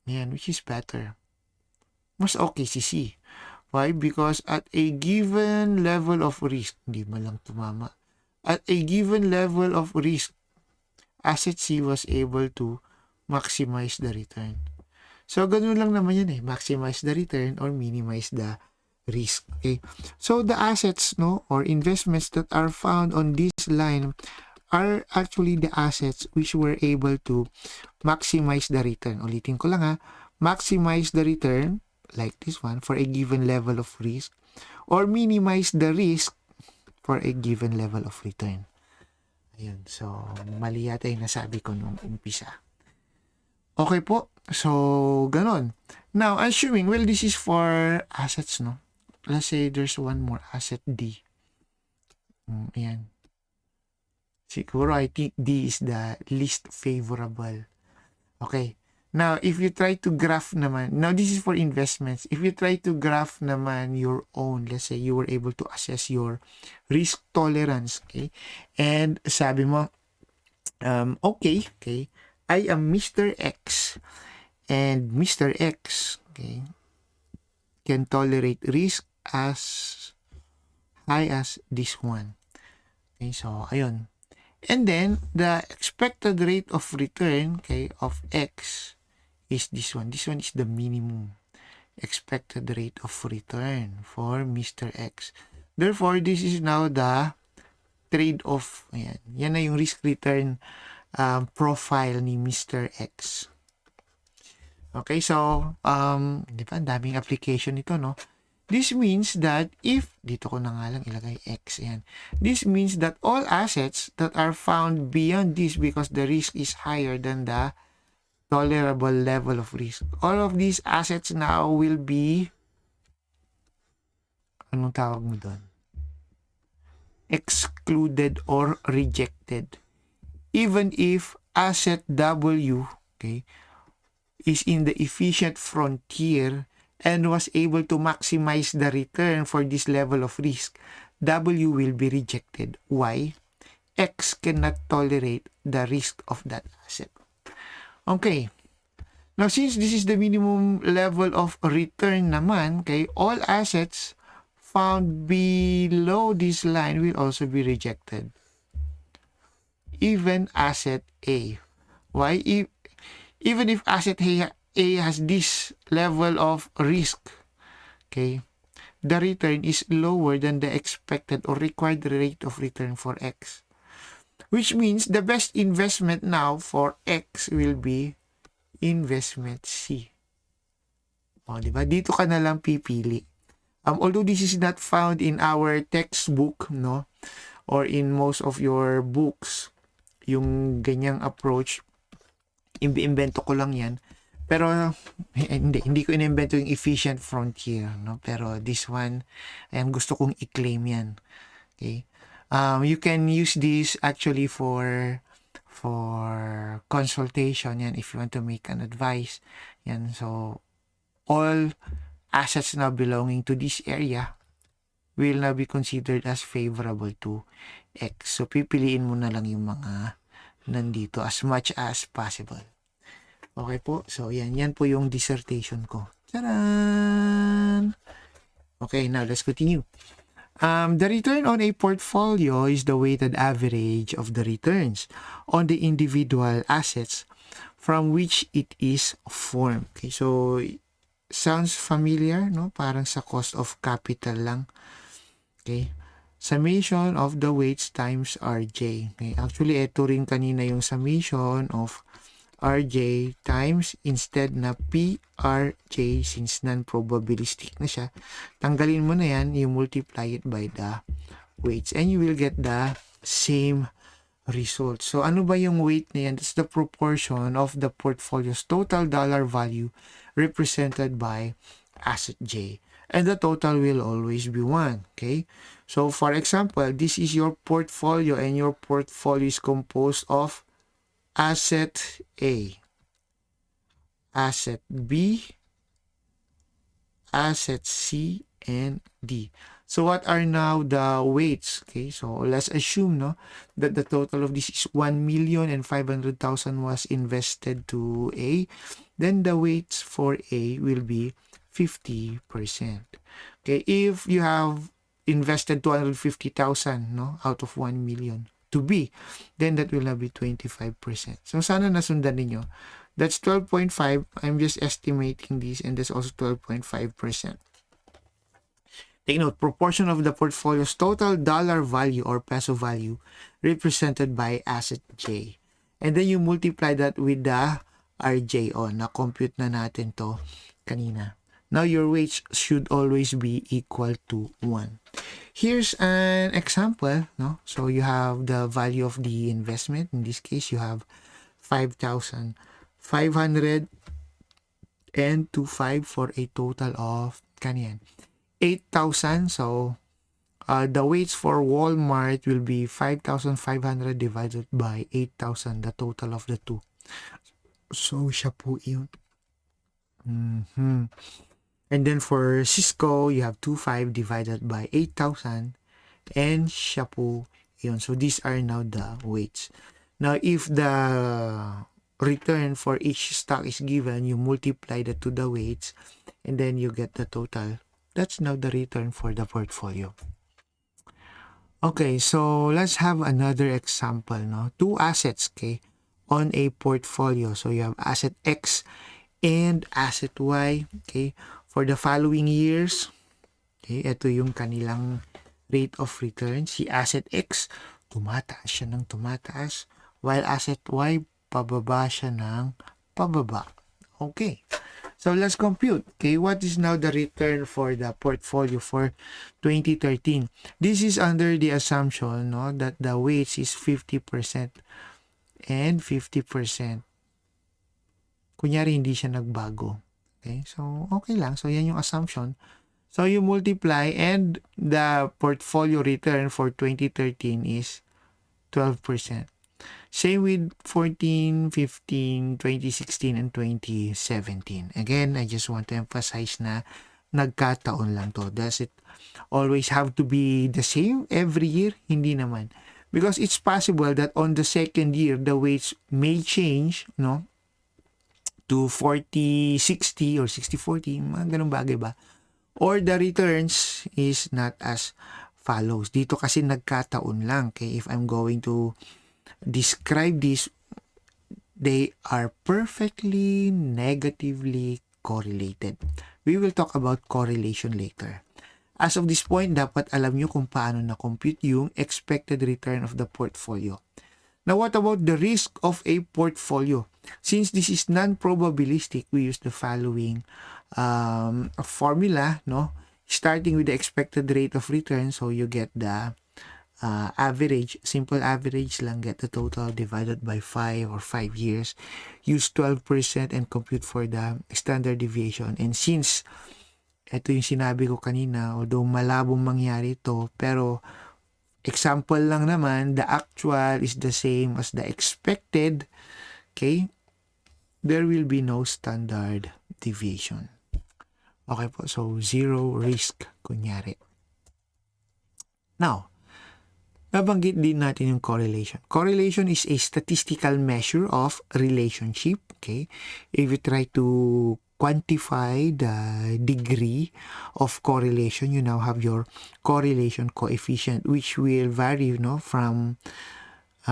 Yan, which is better? Mas okay si C. Why? Because at a given level of risk, hindi man lang tumama. At a given level of risk, asset C was able to maximize the return. So, ganun lang naman yan maximize the return or minimize the risk. Okay? So, the assets, or investments that are found on this line are actually the assets which were able to maximize the return. Ulitin ko lang maximize the return, like this one, for a given level of risk, or minimize the risk for a given level of return. Ayun. So, mali yata yung nasabi ko nung umpisa. Okay po. So, ganon. Now, assuming, this is for assets, no? Let's say there's one more asset, D. Ayan. Siguro, I think D is the least favorable. Okay. Now, if you try to graph naman, now this is for investments. If you try to graph naman your own, let's say you were able to assess your risk tolerance, okay? And sabi mo, okay, I am Mr. X. And Mr. X, okay, can tolerate risk as high as this one. Okay, so, ayun. And then, the expected rate of return, okay, of X is this one. This one is the minimum expected rate of return for Mr. X. Therefore, this is now the trade-off. Ayan. Yan na yung risk-return profile ni Mr. X. Okay, so, di ba, daming application ito, no? This means that if, dito ko na nga lang ilagay X, yan. This means that all assets that are found beyond this because the risk is higher than the tolerable level of risk, all of these assets now will be, anong tawag mo doon? Excluded or rejected. Even if asset W, okay, is in the efficient frontier and was able to maximize the return for this level of risk, W will be rejected. Why? X cannot tolerate the risk of that asset. Okay. Now, since this is the minimum level of return naman, okay, all assets found below this line will also be rejected. Even asset A. Why? Even if asset A has this level of risk, okay, the return is lower than the expected or required rate of return for X. Which means the best investment now for X will be investment C. O, diba? Dito ka na lang pipili. Although this is not found in our textbook, no, or in most of your books, yung ganyang approach, imbento ko lang yan. Pero, hindi ko inimbento yung efficient frontier, no? Pero this one, gusto kong i-claim yan. Okay? You can use this actually for consultation, yan, if you want to make an advice. Yan, so, all assets now belonging to this area will now be considered as favorable to X. So, pipiliin mo na lang yung mga nandito as much as possible. Okay po? So, yan po yung dissertation ko. Taran! Okay, now let's continue. The return on a portfolio is the weighted average of the returns on the individual assets from which it is formed. Okay, so sounds familiar, no? Parang sa cost of capital lang. Okay. Summation of the weights times RJ. Okay. Actually, ito rin kanina yung summation of RJ times instead na PRJ since non-probabilistic na siya. Tanggalin mo na yan, you multiply it by the weights and you will get the same result. So, ano ba yung weight na yan? That's the proportion of the portfolio's total dollar value represented by asset J. And the total will always be 1. Okay? So, for example, this is your portfolio and your portfolio is composed of asset A, asset B, assets C and D. So what are now the weights? Okay, so let's assume no that the total of this is 1,500,000 was invested to A. Then the weights for A will be 50%. Okay, if you have invested 250,000 no out of 1 million to B, then that will now be 25%. So sana nasundan ninyo. That's 12.5. I'm just estimating this, and that's also 12.5%. Take note, proportion of the portfolio's total dollar value or peso value represented by asset J. And then you multiply that with the RJO. Na-compute na natin to kanina. Now your weights should always be equal to 1. Here's an example. No? So you have the value of the investment. In this case, you have 5,500 and 25 for a total of kanyan 8,000. So the weights for Walmart will be 5,500 divided by 8,000, the total of the two. So siya po yun. And then for Cisco, you have 2,500 divided by 8,000, and siya po yun. So these are now the weights. Now if the return for each stock is given, you multiply the to the weights, and then you get the total. That's now the return for the portfolio. Okay, so let's have another example. No, two assets, okay, on a portfolio. So you have asset X and asset Y. Okay, for the following years, okay, ito yung kanilang rate of return. Si asset X, tumataas siya ng tumataas, while asset Y, pababa siya ng pababa. Okay. So let's compute. Okay, what is now the return for the portfolio for 2013? This is under the assumption no that the weights is 50% and 50%. Kunyari hindi siya nagbago. Okay? So okay lang. So yan yung assumption. So you multiply and the portfolio return for 2013 is 12%. Same with 14, 15, 2016, and 2017. Again, I just want to emphasize na nagkataon lang to. Does it always have to be the same every year? Hindi naman. Because it's possible that on the second year, the weights may change, no? To 40-60 or 60-40, mga ganun bagay ba? Or the returns is not as follows. Dito kasi nagkataon lang. Okay? If I'm going to describe this, they are perfectly negatively correlated. We will talk about correlation later. As of this point, dapat alam nyo kung paano na-compute yung expected return of the portfolio. Now, what about the risk of a portfolio? Since this is non-probabilistic, we use the following formula, no? Starting with the expected rate of return, so you get the average, simple average lang, get the total divided by 5 or 5 years, use 12% and compute for the standard deviation. And since ito yung sinabi ko kanina, although malabong mangyari ito, pero example lang naman, the actual is the same as the expected, okay, there will be no standard deviation. Okay po, so zero risk kunyari. Now, nabanggit din natin yung correlation. Correlation is a statistical measure of relationship. Okay? If you try to quantify the degree of correlation, you now have your correlation coefficient, which will vary, from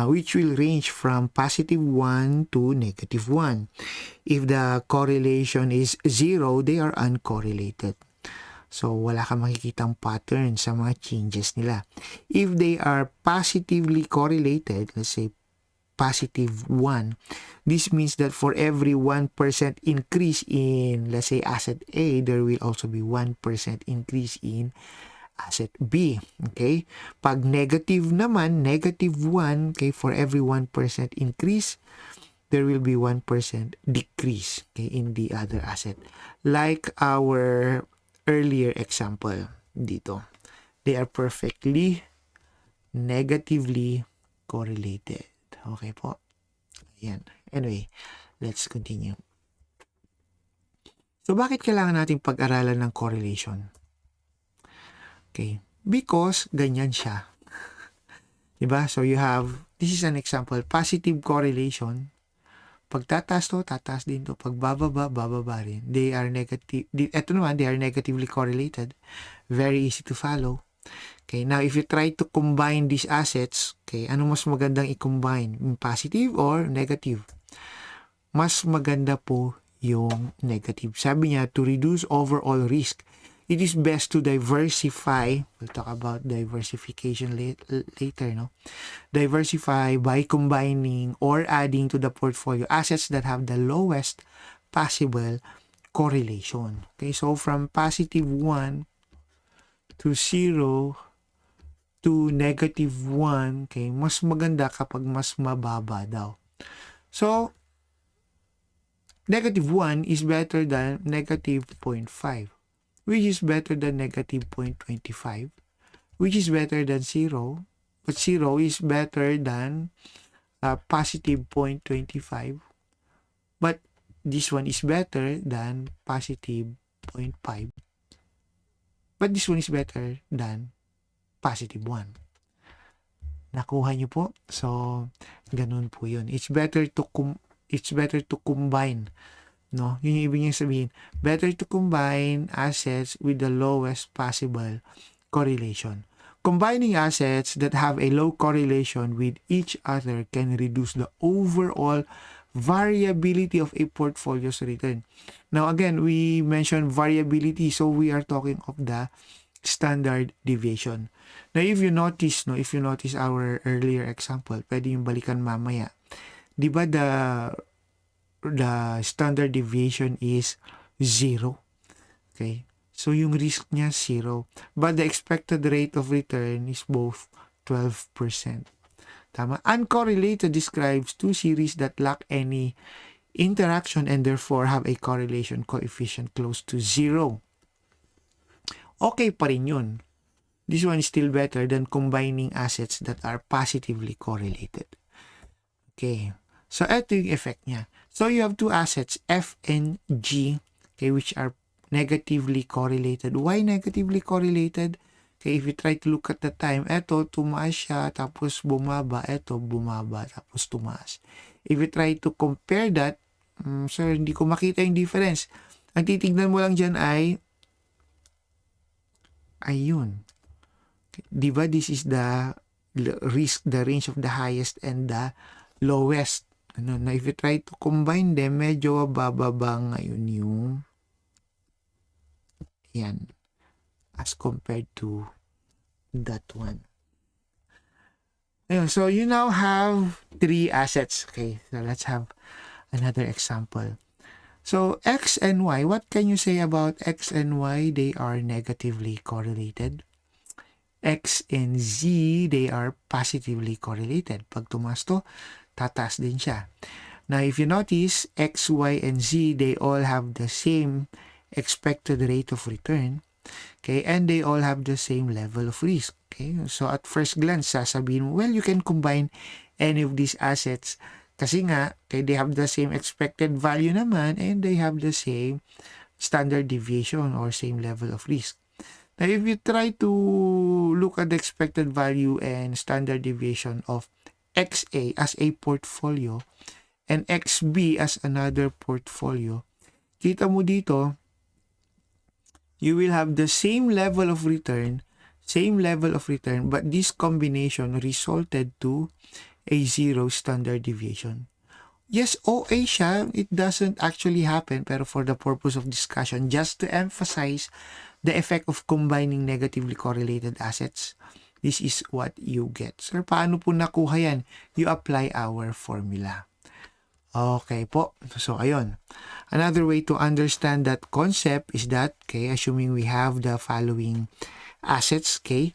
which will range from +1 to -1. If the correlation is 0, they are uncorrelated. So, wala kang makikitang pattern sa mga changes nila. If they are positively correlated, let's say +1, this means that for every 1% increase in, let's say, asset A, there will also be 1% increase in asset B. Okay? Pag negative naman, -1, okay, for every 1% increase, there will be 1% decrease, okay, in the other asset. Like our earlier example dito. They are perfectly negatively correlated. Okay po. Ayan. Anyway, let's continue. So, bakit kailangan nating pag-aralan ng correlation? Okay. Because ganyan siya. Diba? So, this is an example, positive correlation. Pag tataas to, tataas din to. Pag bababa, bababa rin. They are negatively correlated. Very easy to follow. Okay, now if you try to combine these assets, okay, ano mas magandang i-combine? Positive or negative? Mas maganda po yung negative. Sabi niya, to reduce overall risk, it is best to diversify. We'll talk about diversification later, no? Diversify by combining or adding to the portfolio assets that have the lowest possible correlation. Okay, so from positive 1 to 0 to negative 1, okay, mas maganda kapag mas mababa daw. So, negative 1 is better than negative 0.5, which is better than negative 0.25, which is better than 0, but 0 is better than positive 0.25, but this one is better than positive 0.5, but this one is better than positive 1. Nakuha niyo po? So, ganun po yun. It's better to combine, no? Yun yung ibig niya sabihin. Better to combine assets with the lowest possible correlation. Combining assets that have a low correlation with each other can reduce the overall variability of a portfolio's return. Now, again, we mentioned variability, so we are talking of the standard deviation. Now, if you notice our earlier example, pwede yung balikan mamaya. Di ba the standard deviation is 0? Okay? So, yung risk niya 0. But the expected rate of return is both 12%. Tama? Uncorrelated describes two series that lack any interaction and therefore have a correlation coefficient close to 0. Okay pa rin yun. This one is still better than combining assets that are positively correlated. Okay. So, ito yung effect niya. So, you have two assets, F and G, okay, which are negatively correlated. Why negatively correlated? Okay, if you try to look at the time, ito, tumaas siya, tapos bumaba, ito, bumaba, tapos tumaas. If you try to compare that, sir, hindi ko makita yung difference. Ang titignan mo lang dyan ay, ayun. Di ba, this is the risk, the range of the highest and the lowest. Ano, na if you try to combine them, medyo bababa ngayon yung yan as compared to that one. Ayun, so you now have three assets. Okay, so let's have another example. So, X and Y, what can you say about X and Y? They are negatively correlated. X and Z, they are positively correlated. Pag tumaas to, tataas din siya. Now, if you notice, X, Y, and Z, they all have the same expected rate of return. Okay, and they all have the same level of risk. Okay, so at first glance, sasabihin mo, well, you can combine any of these assets kasi nga, okay, they have the same expected value naman and they have the same standard deviation or same level of risk. Now, if you try to look at the expected value and standard deviation of XA as a portfolio and XB as another portfolio, kita mo dito, you will have the same level of return, but this combination resulted to a 0 standard deviation. Yes, OA siya, it doesn't actually happen, pero for the purpose of discussion, just to emphasize the effect of combining negatively correlated assets, this is what you get. Sir, paano po nakuha yan? You apply our formula. Okay po. So, ayun. Another way to understand that concept is that, okay, assuming we have the following assets, okay,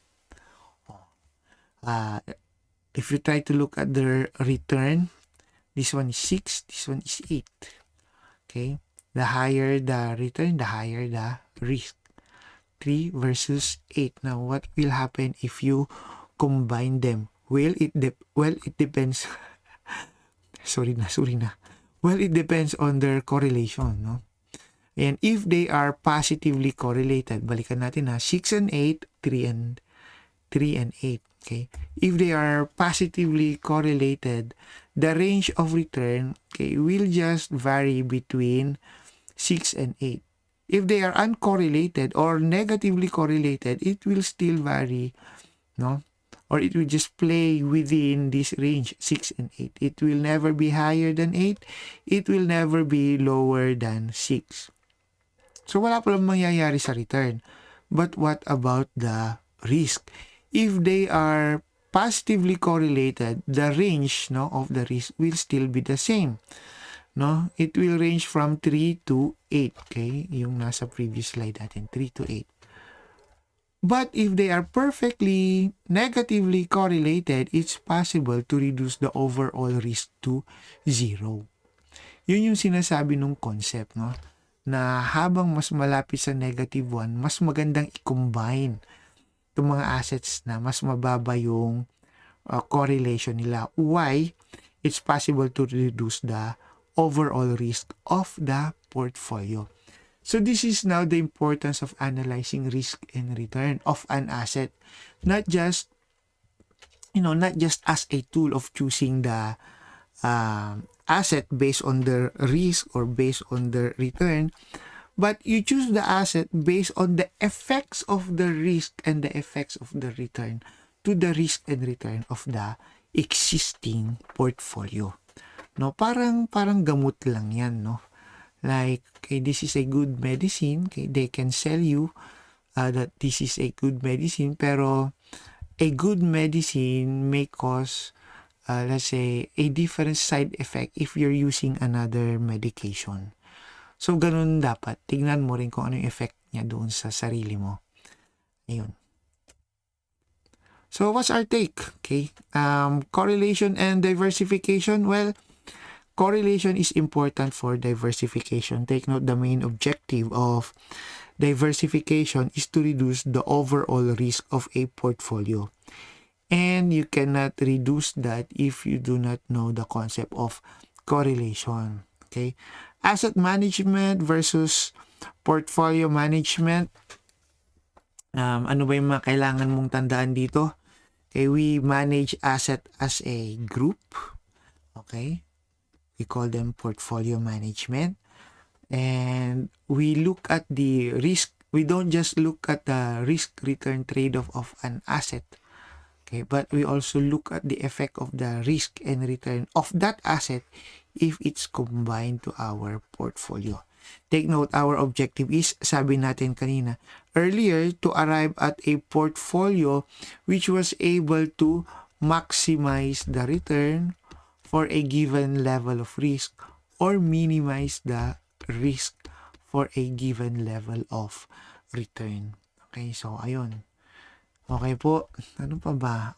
if you try to look at the return, this one is 6, this one is 8. Okay? The higher the return, the higher the risk. 3 versus 8. Now, what will happen if you combine them? Well, it depends. sorry na. Well, it depends on their correlation, no? And if they are positively correlated, balikan natin 6 and 8, 3 and 8. Okay? If they are positively correlated, the range of return, okay, will just vary between 6 and 8. If they are uncorrelated or negatively correlated, it will still vary, no? Or it will just play within this range, 6 and 8. It will never be higher than 8. It will never be lower than 6. So, wala palang mangyayari sa return. But what about the risk? If they are positively correlated, the range, no, of the risk will still be the same. No? It will range from 3 to 8. Okay? Yung nasa previous slide natin, 3 to 8. But if they are perfectly negatively correlated, it's possible to reduce the overall risk to 0. Yun yung sinasabi nung concept, no? Na habang mas malapit sa negative 1, mas magandang i-combine itong mga assets na mas mababa yung correlation nila. Why? It's possible to reduce the overall risk of the portfolio. So this is now the importance of analyzing risk and return of an asset, not just as a tool of choosing the asset based on the risk or based on the return, but you choose the asset based on the effects of the risk and the effects of the return to the risk and return of the existing portfolio. No, parang gamot lang 'yan, no? Like, okay, this is a good medicine. Okay, they can sell you that this is a good medicine, pero a good medicine may cause, let's say, a different side effect if you're using another medication. So, ganun dapat. Tignan mo rin kung ano yung effect niya doon sa sarili mo. Ayun. So, what's our take? Okay. Correlation and diversification. Well, correlation is important for diversification. Take note, the main objective of diversification is to reduce the overall risk of a portfolio. And you cannot reduce that if you do not know the concept of correlation. Okay? Asset management versus portfolio management. Ano ba yung mga kailangan mong tandaan dito? Okay, we manage asset as a group. Okay? We call them portfolio management. And we look at the risk. We don't just look at the risk-return trade-off of an asset. Okay, but we also look at the effect of the risk and return of that asset if it's combined to our portfolio. Take note, our objective is, sabi natin kanina, earlier, to arrive at a portfolio which was able to maximize the return for a given level of risk or minimize the risk for a given level of return. Okay, so ayun. Okay po, ano pa ba?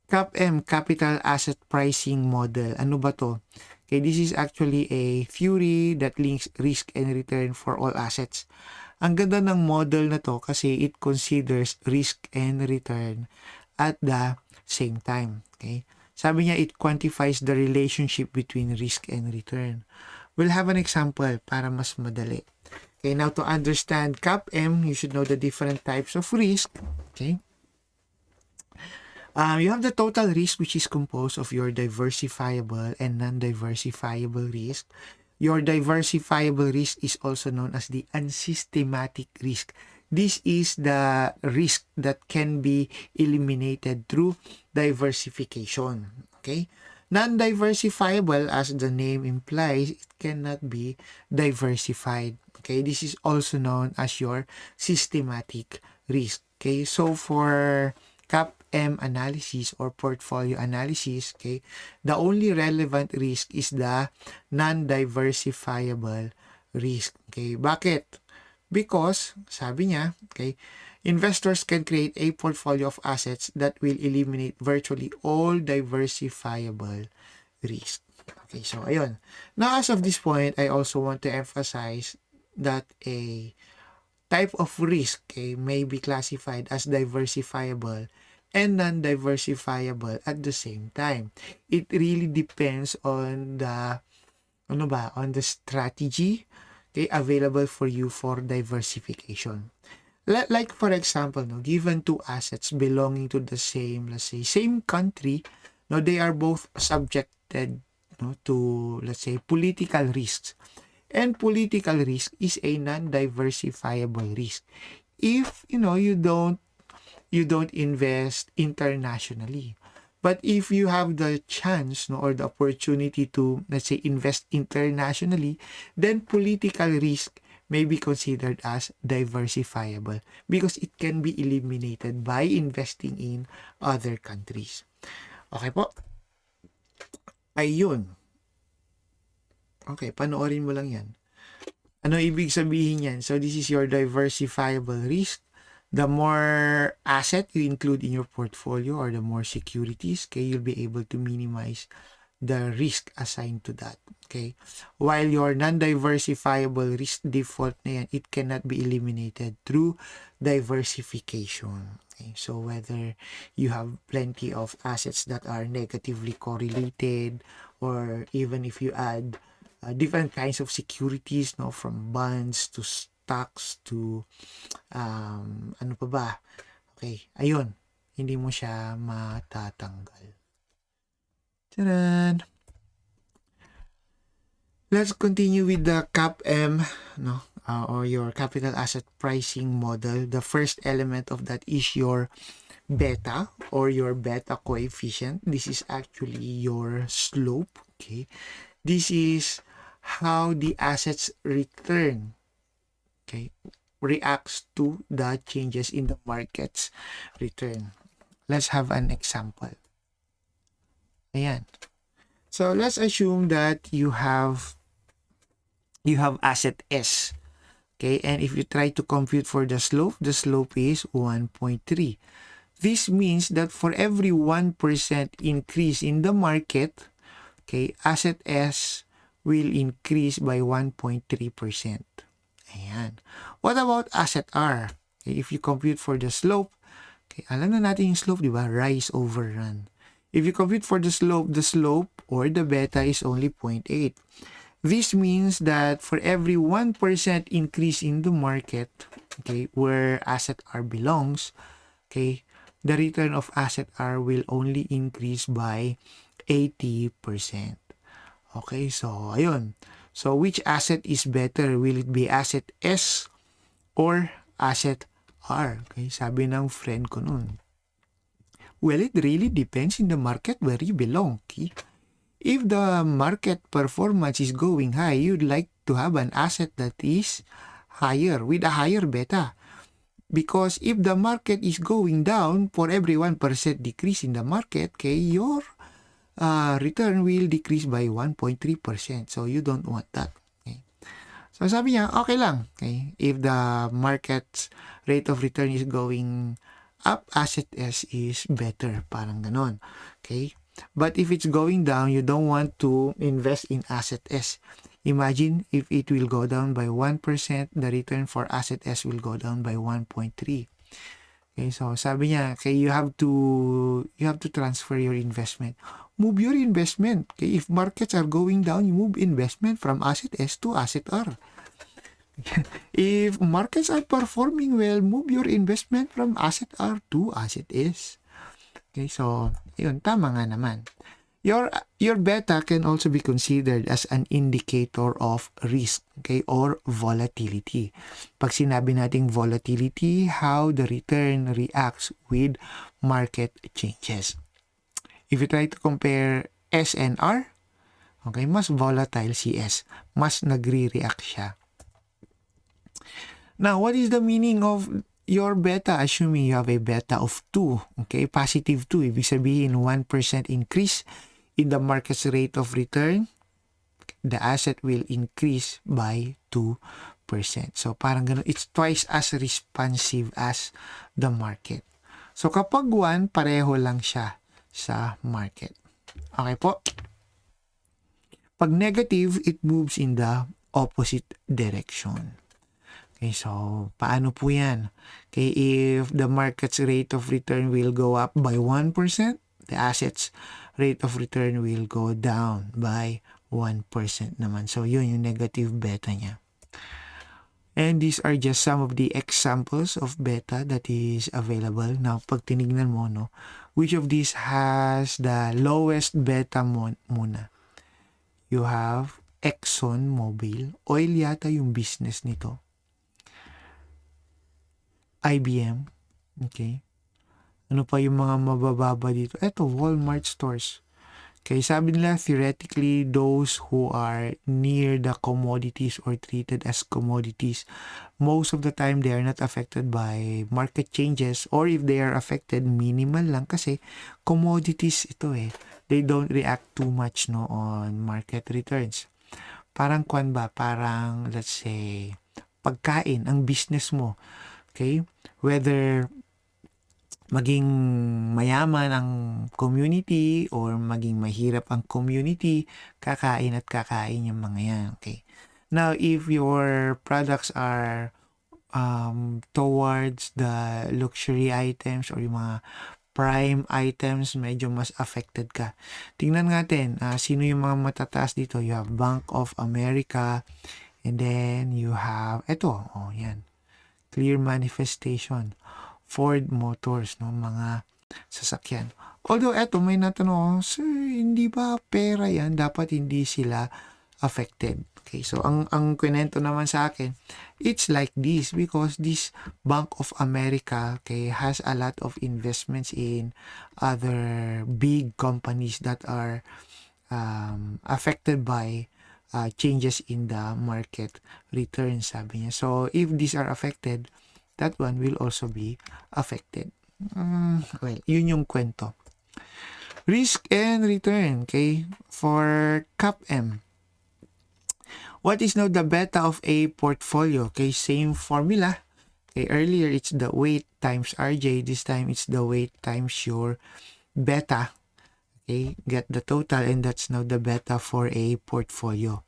CAPM, Capital Asset Pricing Model. Ano ba to? Okay, this is actually a theory that links risk and return for all assets. Ang ganda ng model na to kasi it considers risk and return at the same time. Okay? Sabi niya, it quantifies the relationship between risk and return. We'll have an example para mas madali. Okay, now to understand CAPM, you should know the different types of risk. Okay? You have the total risk, which is composed of your diversifiable and non-diversifiable risk. Your diversifiable risk is also known as the unsystematic risk. This is the risk that can be eliminated through diversification. Okay? Non-diversifiable, as the name implies, it cannot be diversified. Okay? This is also known as your systematic risk. Okay? So, for CAPM analysis or portfolio analysis, okay, the only relevant risk is the non-diversifiable risk. Okay? Bakit? Because, sabi niya, okay, investors can create a portfolio of assets that will eliminate virtually all diversifiable risk. Okay, so ayun. Now, as of this point, I also want to emphasize that a type of risk, okay, may be classified as diversifiable and non-diversifiable at the same time. It really depends on the, on the strategy, okay, available for you for diversification. Like for example, no, given two assets belonging to the same, let's say, same country, no, they are both subjected, no, to, let's say, political risks. And political risk is a non-diversifiable risk. If, you don't invest internationally. But if you have the chance, no, or the opportunity to, let's say, invest internationally, then political risk may be considered as diversifiable because it can be eliminated by investing in other countries. Okay po? Ayun. Okay, panoorin mo lang yan. Ano ibig sabihin yan? So this is your diversifiable risk. The more asset you include in your portfolio or the more securities, okay, you'll be able to minimize the risk assigned to that. Okay? While your non-diversifiable risk default na yan, it cannot be eliminated through diversification. Okay? So whether you have plenty of assets that are negatively correlated, or even if you add different kinds of securities, no, from bonds to stocks to ano pa ba? Okay, ayun. Hindi mo siya matatanggal. Taran! Let's continue with the CAPM, no, or your capital asset pricing model. The first element of that is your beta or your beta coefficient. This is actually your slope. Okay, this is how the assets return, okay, reacts to the changes in the market's return. Let's have an example. Ayan. So let's assume that you have asset S. Okay, and if you try to compute for the slope is 1.3. This means that for every 1% increase in the market, okay, asset S will increase by 1.3%. Ayan. What about asset R? Okay, if you compute for the slope, okay, alam na natin yung slope, di ba? Rise over run. If you compute for the slope or the beta is only 0.8. This means that for every 1% increase in the market, okay, where asset R belongs, okay, the return of asset R will only increase by 80%. Okay, so ayun. So which asset is better? Will it be asset S or asset R? Okay, sabi ng friend ko nun. Well, it really depends in the market where you belong. Okay? If the market performance is going high, you'd like to have an asset that is higher with a higher beta. Because if the market is going down, for every 1% decrease in the market, okay, your return will decrease by 1.3%. So you don't want that. Okay? So sabi niya, okay lang. Okay? If the market's rate of return is going up, asset S is better. Parang ganon. Okay? But if it's going down, you don't want to invest in asset S. Imagine if it will go down by 1%, the return for asset S will go down by 1.3. Okay, so sabi niya, okay, you have to transfer your investment. Move your investment. Okay, if markets are going down, you move investment from asset S to asset R. If markets are performing well, move your investment from asset R to asset S. Okay, so yun, tama nga naman. Your beta can also be considered as an indicator of risk, okay, or volatility. Pag sinabi nating volatility, how the return reacts with market changes. If you try to compare S and R, okay, mas volatile si S. Mas nagre-react siya. Now, what is the meaning of your beta? Assuming you have a beta of 2, okay, positive 2, ibig sabihin 1% increase in the market's rate of return, the asset will increase by 2%. So, parang ganun, it's twice as responsive as the market. So, kapag 1, pareho lang siya sa market. Okay po? Pag negative, it moves in the opposite direction. Okay, so paano po yan? Okay, if the market's rate of return will go up by 1%, the assets rate of return will go down by 1% naman. So, yun yung negative beta niya. And these are just some of the examples of beta that is available. Now, pag tinignan mo, no, which of these has the lowest beta muna? You have Exxon Mobil. Oil yata yung business nito. IBM. Okay. Ano pa yung mga mabababa dito? Eto, Walmart stores. Okay, sabi nila theoretically those who are near the commodities or treated as commodities, most of the time they are not affected by market changes, or if they are affected, minimal lang kasi commodities ito eh. They don't react too much no on market returns. Parang kwan ba? Parang let's say pagkain ang business mo. Okay? Whether maging mayaman ang community or maging mahirap ang community, kakain at kakain yung mga yan. Okay. Now, if your products are towards the luxury items or yung mga prime items, medyo mas affected ka. Tingnan natin, sino yung mga matataas dito. You have Bank of America, and then you have, eto, yan, clear manifestation. Ford Motors, no, mga sasakyan. Although eto may natanong, sir, hindi ba pera yan? Dapat hindi sila affected. Okay, so ang kwento naman sa akin, it's like this because this Bank of America, okay, has a lot of investments in other big companies that are affected by changes in the market returns, sabi niya. So if these are affected, that one will also be affected. Well, yun yung kwento. Risk and return, okay? For CAPM. What is now the beta of a portfolio? Okay, same formula. Okay, earlier it's the weight times RJ. This time it's the weight times your beta. Okay, get the total and that's now the beta for a portfolio.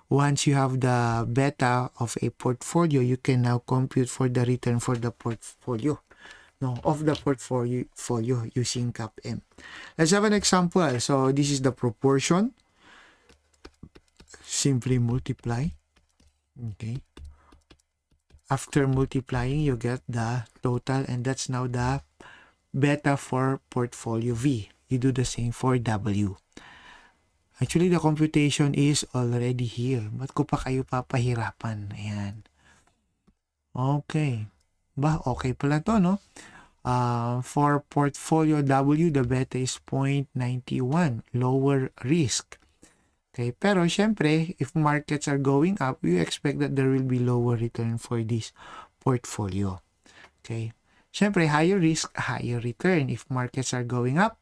Once you have the beta of a portfolio, you can now compute for the return for the portfolio. No, of the portfolio using CAPM. Let's have an example. So this is the proportion. Simply multiply. Okay. After multiplying, you get the total and that's now the beta for portfolio V. You do the same for W. Actually, the computation is already here. Ba't ko pa kayo papahirapan? Ayan. Okay. Okay pala to, no? For portfolio W, the beta is 0.91. Lower risk. Okay. Pero, syempre, if markets are going up, you expect that there will be lower return for this portfolio. Okay. Syempre, higher risk, higher return. If markets are going up,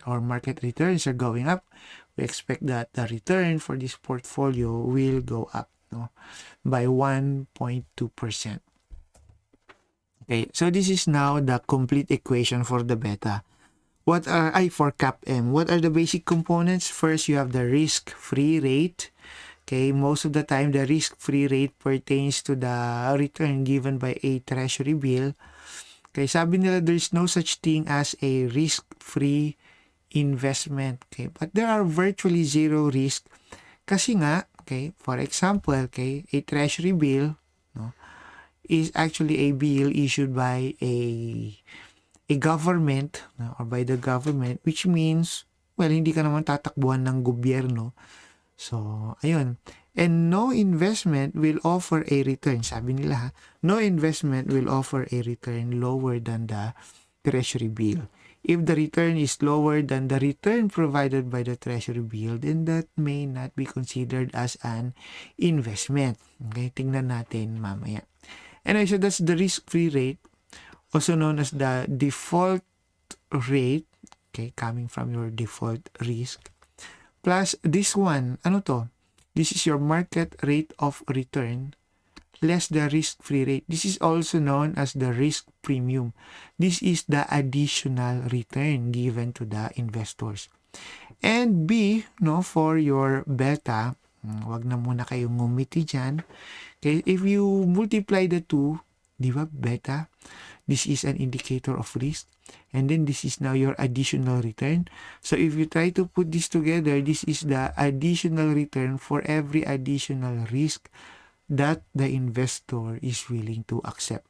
or market returns are going up, we expect that the return for this portfolio will go up, no, by 1.2%. Okay, so this is now the complete equation for the beta. What are for CAPM? What are the basic components? First, you have the risk-free rate. Okay, most of the time the risk-free rate pertains to the return given by a treasury bill. Okay, sabi nila there is no such thing as a risk-free investment. Okay, but there are virtually zero risk kasi nga, okay, for example, okay, a treasury bill, no, is actually a bill issued by a government, no, or by the government, which means, well, hindi ka naman tatakbuhan ng gobyerno. So, ayun. And no investment will offer a return. Sabi nila, ha, no investment will offer a return lower than the treasury bill. If the return is lower than the return provided by the treasury bill, then that may not be considered as an investment. Okay, tingnan natin mamaya. Anyway, so that's the risk-free rate, also known as the default rate, okay, coming from your default risk, plus this one, ano to? This is your market rate of return less the risk-free rate. This is also known as the risk premium. This is the additional return given to the investors. And B, no, for your beta, wag na muna kayong ngumiti dyan. Okay, if you multiply the two, di ba, beta, this is an indicator of risk. And then this is now your additional return. So if you try to put this together, this is the additional return for every additional risk that the investor is willing to accept.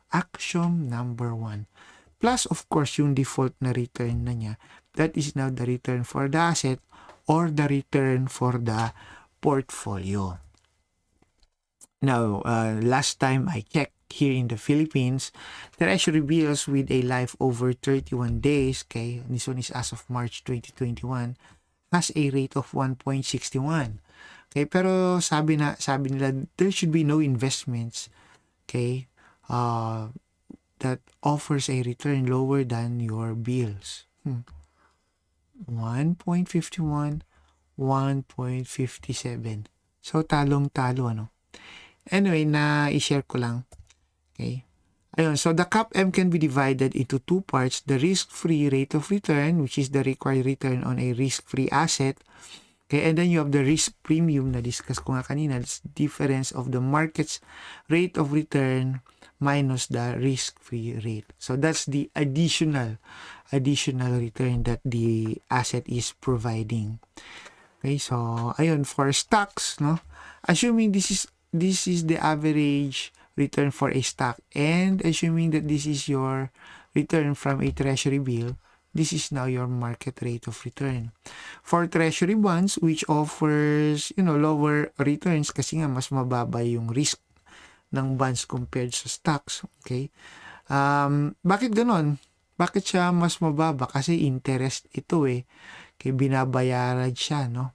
Axiom number 1. Plus, of course, yung default na return na niya, that is now the return for the asset or the return for the portfolio. Now, last time I checked here in the Philippines, treasury bills with a life over 31 days, okay, this one is as of March 2021, has a rate of 1.61. Okay, pero sabi nila there should be no investments, okay, that offers a return lower than your bills. 1.51, 1.57. So, talong-talo, ano? Anyway, i-share ko lang. Okay. Ayun, so the CAPM can be divided into two parts. The risk-free rate of return, which is the required return on a risk-free asset. Okay, and then you have the risk premium na discuss ko nga kanina. It's difference of the market's rate of return minus the risk-free rate. So that's the additional return that the asset is providing. Okay, so ayun, for stocks, no? Assuming this is the average return for a stock, and assuming that this is your return from a treasury bill, this is now your market rate of return. For treasury bonds, which offers, lower returns kasi nga mas mababa yung risk ng bonds compared sa stocks, okay? Bakit ganon? Bakit siya mas mababa? Kasi interest ito eh. Okay, binabayaran siya, no?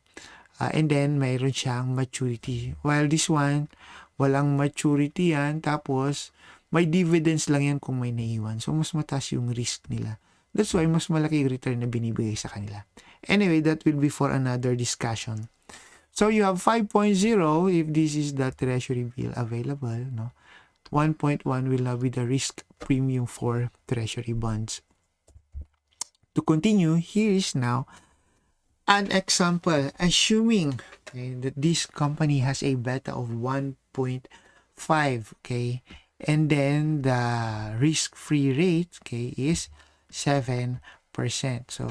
And then, mayroon siyang maturity. While this one, walang maturity yan. Tapos, may dividends lang yan kung may naiwan. So, mas mataas yung risk nila. That's why, mas malaki yung return na binibigay sa kanila. Anyway, that will be for another discussion. So, you have 5.0 if this is the treasury bill available, no? 1.1 will now be the risk premium for treasury bonds. To continue, here is now an example, assuming that this company has a beta of 1.5, okay, and then the risk-free rate, okay, is 7%. So,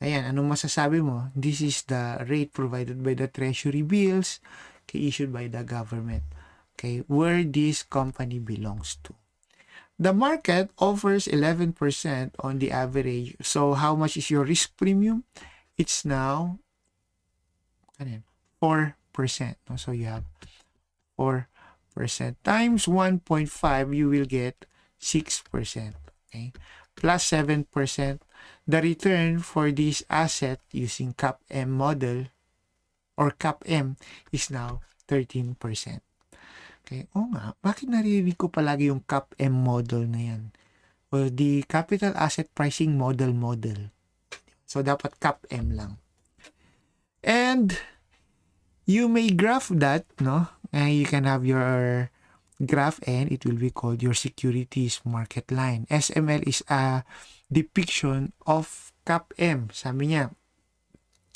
ayan, anong masasabi mo? This is the rate provided by the treasury bills, okay, issued by the government, okay, where this company belongs to. The market offers 11% on the average. So, how much is your risk premium? It's now 4%. No? So, you have 4% times 1.5, you will get 6%. Okay? Plus 7%. The return for this asset using CAPM model or CAPM is now 13%. Okay? O nga, bakit naririnig ko palagi yung CAPM model na yan? Well, the Capital Asset Pricing Model. So, dapat CAPM lang. And, you may graph that, no? You can have your graph and it will be called your securities market line. SML is a depiction of CAPM. Sabi niya,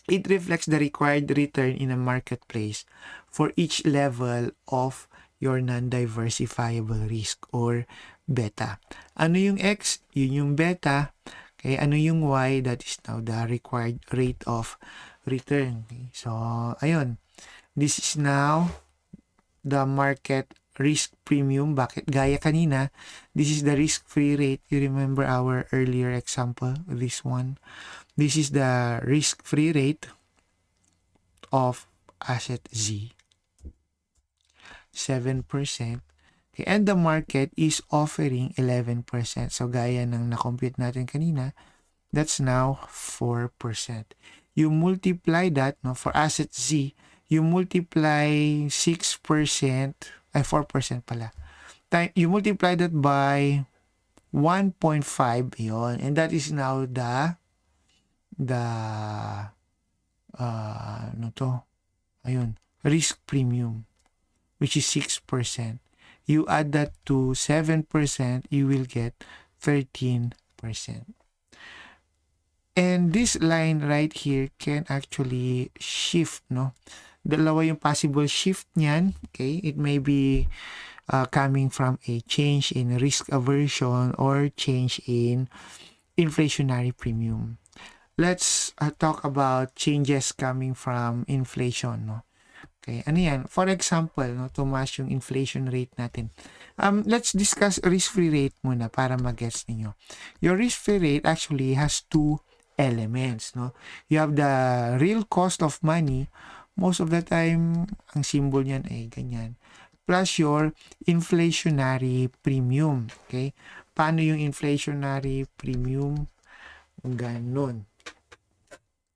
it reflects the required return in a marketplace for each level of your non-diversifiable risk or beta. Ano yung X? Yun yung beta. Okay, ano yung Y? That is now the required rate of return. Okay, so, ayun. This is now the market risk premium. Bakit? Gaya kanina, this is the risk-free rate. You remember our earlier example, this one. This is the risk-free rate of asset Z. 7%. Okay, and the market is offering 11%. So, gaya ng na-compute natin kanina, that's now 4%. You multiply that, no, for asset Z, you multiply 6%, 4% pala. You multiply that by 1.5, yon, and that is now the risk premium, which is 6%. You add that to 7%, you will get 13%. And this line right here can actually shift, no? Dalawa yung possible shift niyan, okay? It may be coming from a change in risk aversion or change in inflationary premium. Let's talk about changes coming from inflation, no? Okay, ano yan? For example, no, tumaas yung inflation rate natin. Let's discuss risk-free rate muna para mag-gets ninyo. Your risk-free rate actually has two elements, no? You have the real cost of money. Most of the time, ang symbol niyan ay ganyan. Plus your inflationary premium. Okay? Paano yung inflationary premium? Ganon.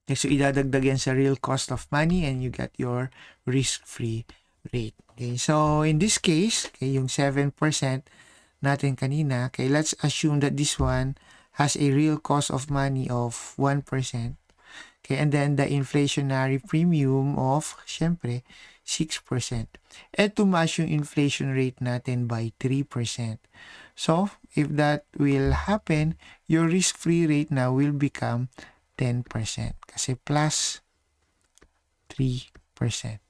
Okay, so idadagdag yan sa real cost of money and you get your risk-free rate. Okay, so in this case, okay, yung 7% natin kanina, okay, let's assume that this one has a real cost of money of 1%. Okay, and then the inflationary premium of, syempre, 6%. Eh, tumaas yung inflation rate natin by 3%. So, if that will happen, your risk-free rate now will become 10% kasi plus 3%.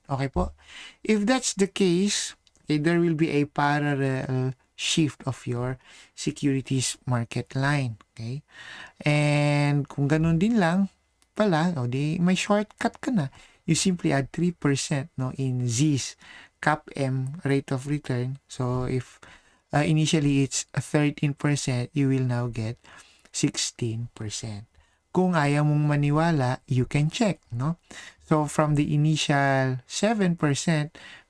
Okay po? If that's the case, okay, there will be a parallel shift of your securities market line. Okay? And kung ganun din lang pala, o di may shortcut ka na. You simply add 3% no, in Z's cap M rate of return. So if initially it's 13%, you will now get 16%. Kung ayaw mong maniwala, you can check, no? So, from the initial 7%,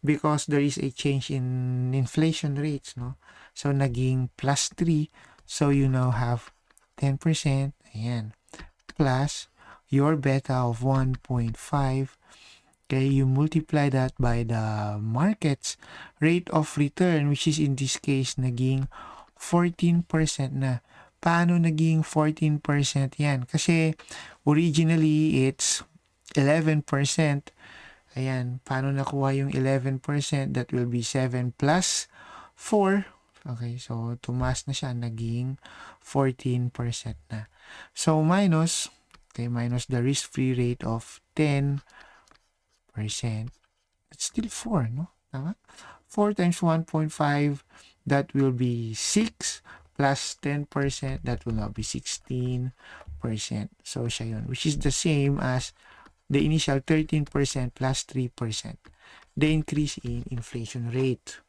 because there is a change in inflation rates, no? So, naging plus 3. So, you now have 10%. Ayan. Plus your beta of 1.5. Okay, you multiply that by the market's rate of return, which is in this case, naging 14% na. Paano naging 14% yan? Kasi originally it's 11%. Ayan, paano nakuha yung 11%? That will be 7 plus 4. Okay, so tumaas na siya, naging 14% na. So minus, okay, minus the risk-free rate of 10%. It's still 4, no? Tama? 4 times 1.5, that will be 6 plus 10%, that will now be 16%. So, siya yun, which is the same as the initial 13% plus 3%, the increase in inflation rate.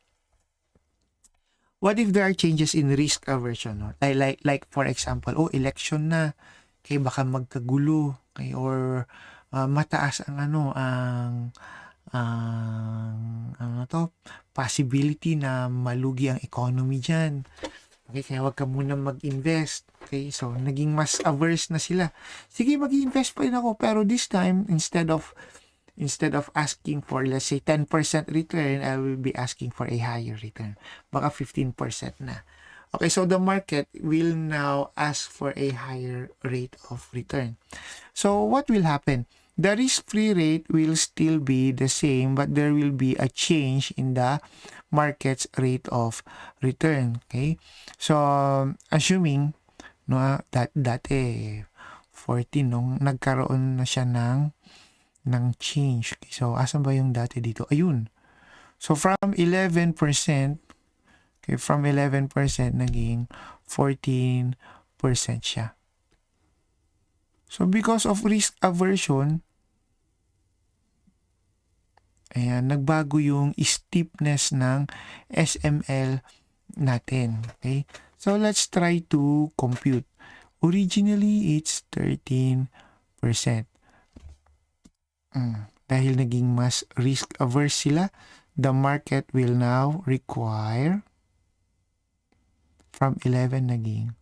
What if there are changes in risk aversion? No? Like for example, election na, kaya baka magkagulo, okay, or mataas ang possibility na malugi ang economy dyan. Okay, kaya wag ka muna mag-invest. Okay, so naging mas averse na sila. Sige, mag-invest pa rin ako, pero this time, instead of asking for, let's say, 10% return, I will be asking for a higher return. Baka 15% na. Okay, so the market will now ask for a higher rate of return. So what will happen? The risk-free rate will still be the same, but there will be a change in the market's rate of return. Okay? So, assuming no, that dati 14 nung nagkaroon na siya ng change. Okay, so, asan ba yung dati dito? Ayun. So, from 11%, okay, from 11% naging 14% siya. So, because of risk aversion, ayan, nagbago yung steepness ng SML natin. Okay? So, let's try to compute. Originally, it's 13%. Dahil naging mas risk-averse sila, the market will now require from 11 naging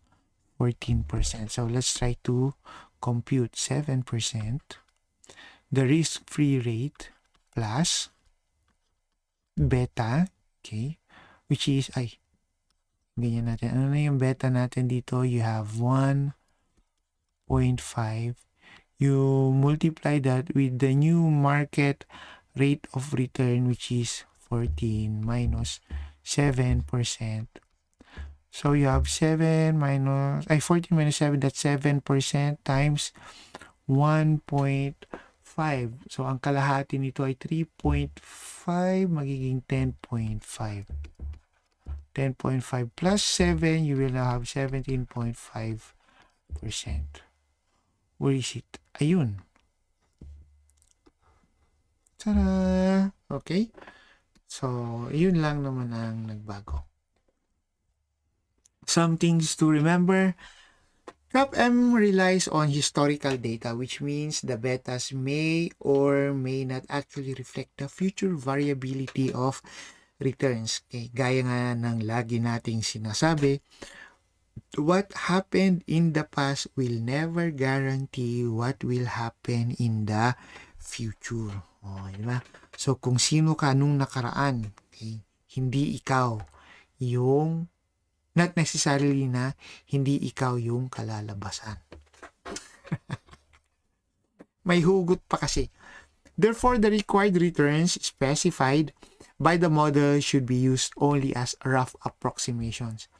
14%. So, let's try to compute 7%. The risk-free rate plus beta, okay, which is, ganyan natin. Ano na yung beta natin dito? You have 1.5. You multiply that with the new market rate of return, which is 14 minus 7%. So you have 14 minus 7, that's 7% times 1.5. So ang kalahati nito ay 3.5, magiging 10.5. 10.5 plus 7, you will now have 17.5%. Where is it? Ayun. Tada! Okay? So, yun lang naman ang nagbago. Some things to remember. CAPM relies on historical data, which means the betas may or may not actually reflect the future variability of returns. Okay, gaya nga ng lagi nating sinasabi, what happened in the past will never guarantee what will happen in the future. Oh, di ba? So, kung sino ka nung nakaraan, okay, hindi ikaw yung, not necessarily na hindi ikaw yung kalalabasan. May hugot pa kasi. Therefore, the required returns specified by the model should be used only as rough approximations.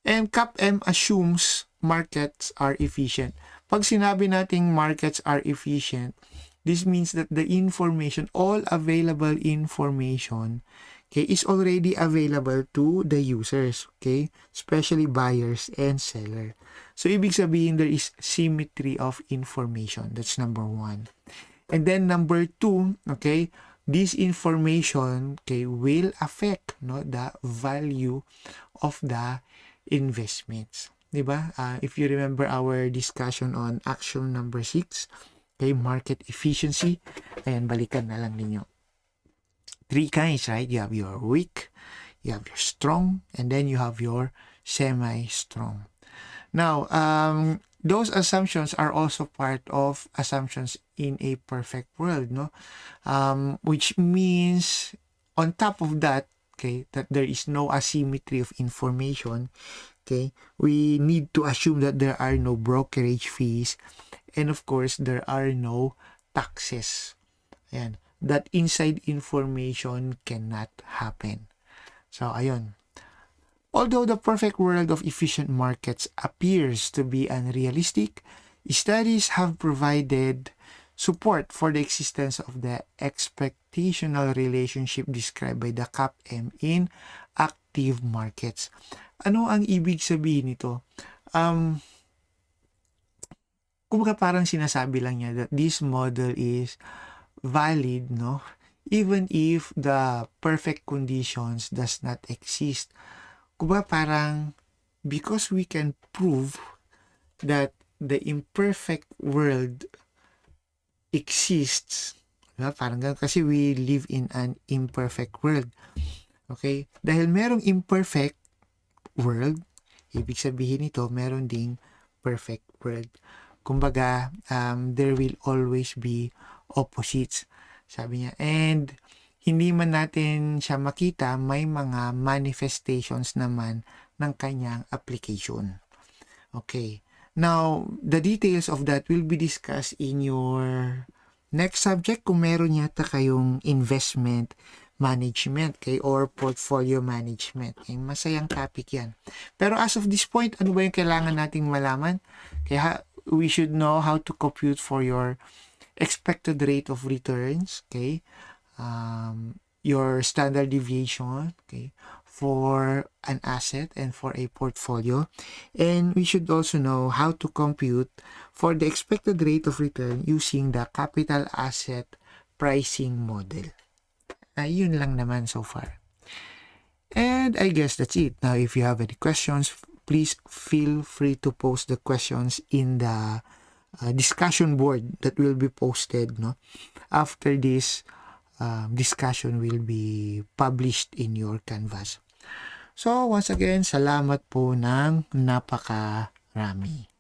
And CAPM assumes markets are efficient. Pag sinabi nating markets are efficient, this means that the information, all available information, okay, is already available to the users, okay, especially buyers and seller. So, ibig sabihin, there is symmetry of information. That's number one. And then number two, okay, this information, okay, will affect, no, the value of the investments. Diba? If you remember our discussion on action number 6, okay, market efficiency, ayan, balikan na lang ninyo. 3 kinds, right? You have your weak, you have your strong, and then you have your semi-strong. Now, those assumptions are also part of assumptions in a perfect world, no? Which means on top of that, okay, that there is no asymmetry of information, okay, we need to assume that there are no brokerage fees, and of course, there are no taxes. Ayan, that inside information cannot happen. So, ayun. Although the perfect world of efficient markets appears to be unrealistic, studies have provided support for the existence of the expectational relationship described by the CAPM in active markets. Ano ang ibig sabihin nito? Kumbaga parang sinasabi lang niya that this model is valid, no? Even if the perfect conditions does not exist. Kumbaga parang because we can prove that the imperfect world exists, diba? Parang ganun, kasi we live in an imperfect world. Okay? Dahil merong imperfect world, ibig sabihin nito, meron ding perfect world. Kumbaga, there will always be opposites, sabi niya. And hindi man natin siya makita, may mga manifestations naman ng kanyang application. Okay. Now, the details of that will be discussed in your next subject kung meron yata kayong investment management, okay, or portfolio management. Okay, masayang topic yan. Pero as of this point, ano ba yung kailangan nating malaman? Kaya we should know how to compute for your expected rate of returns, okay, your standard deviation, okay, for an asset and for a portfolio. And we should also know how to compute for the expected rate of return using the capital asset pricing model. Yun lang naman so far. And I guess that's it. Now, if you have any questions, please feel free to post the questions in the discussion board that will be posted, no, after this discussion will be published in your Canvas. So, once again, salamat po ng napakarami.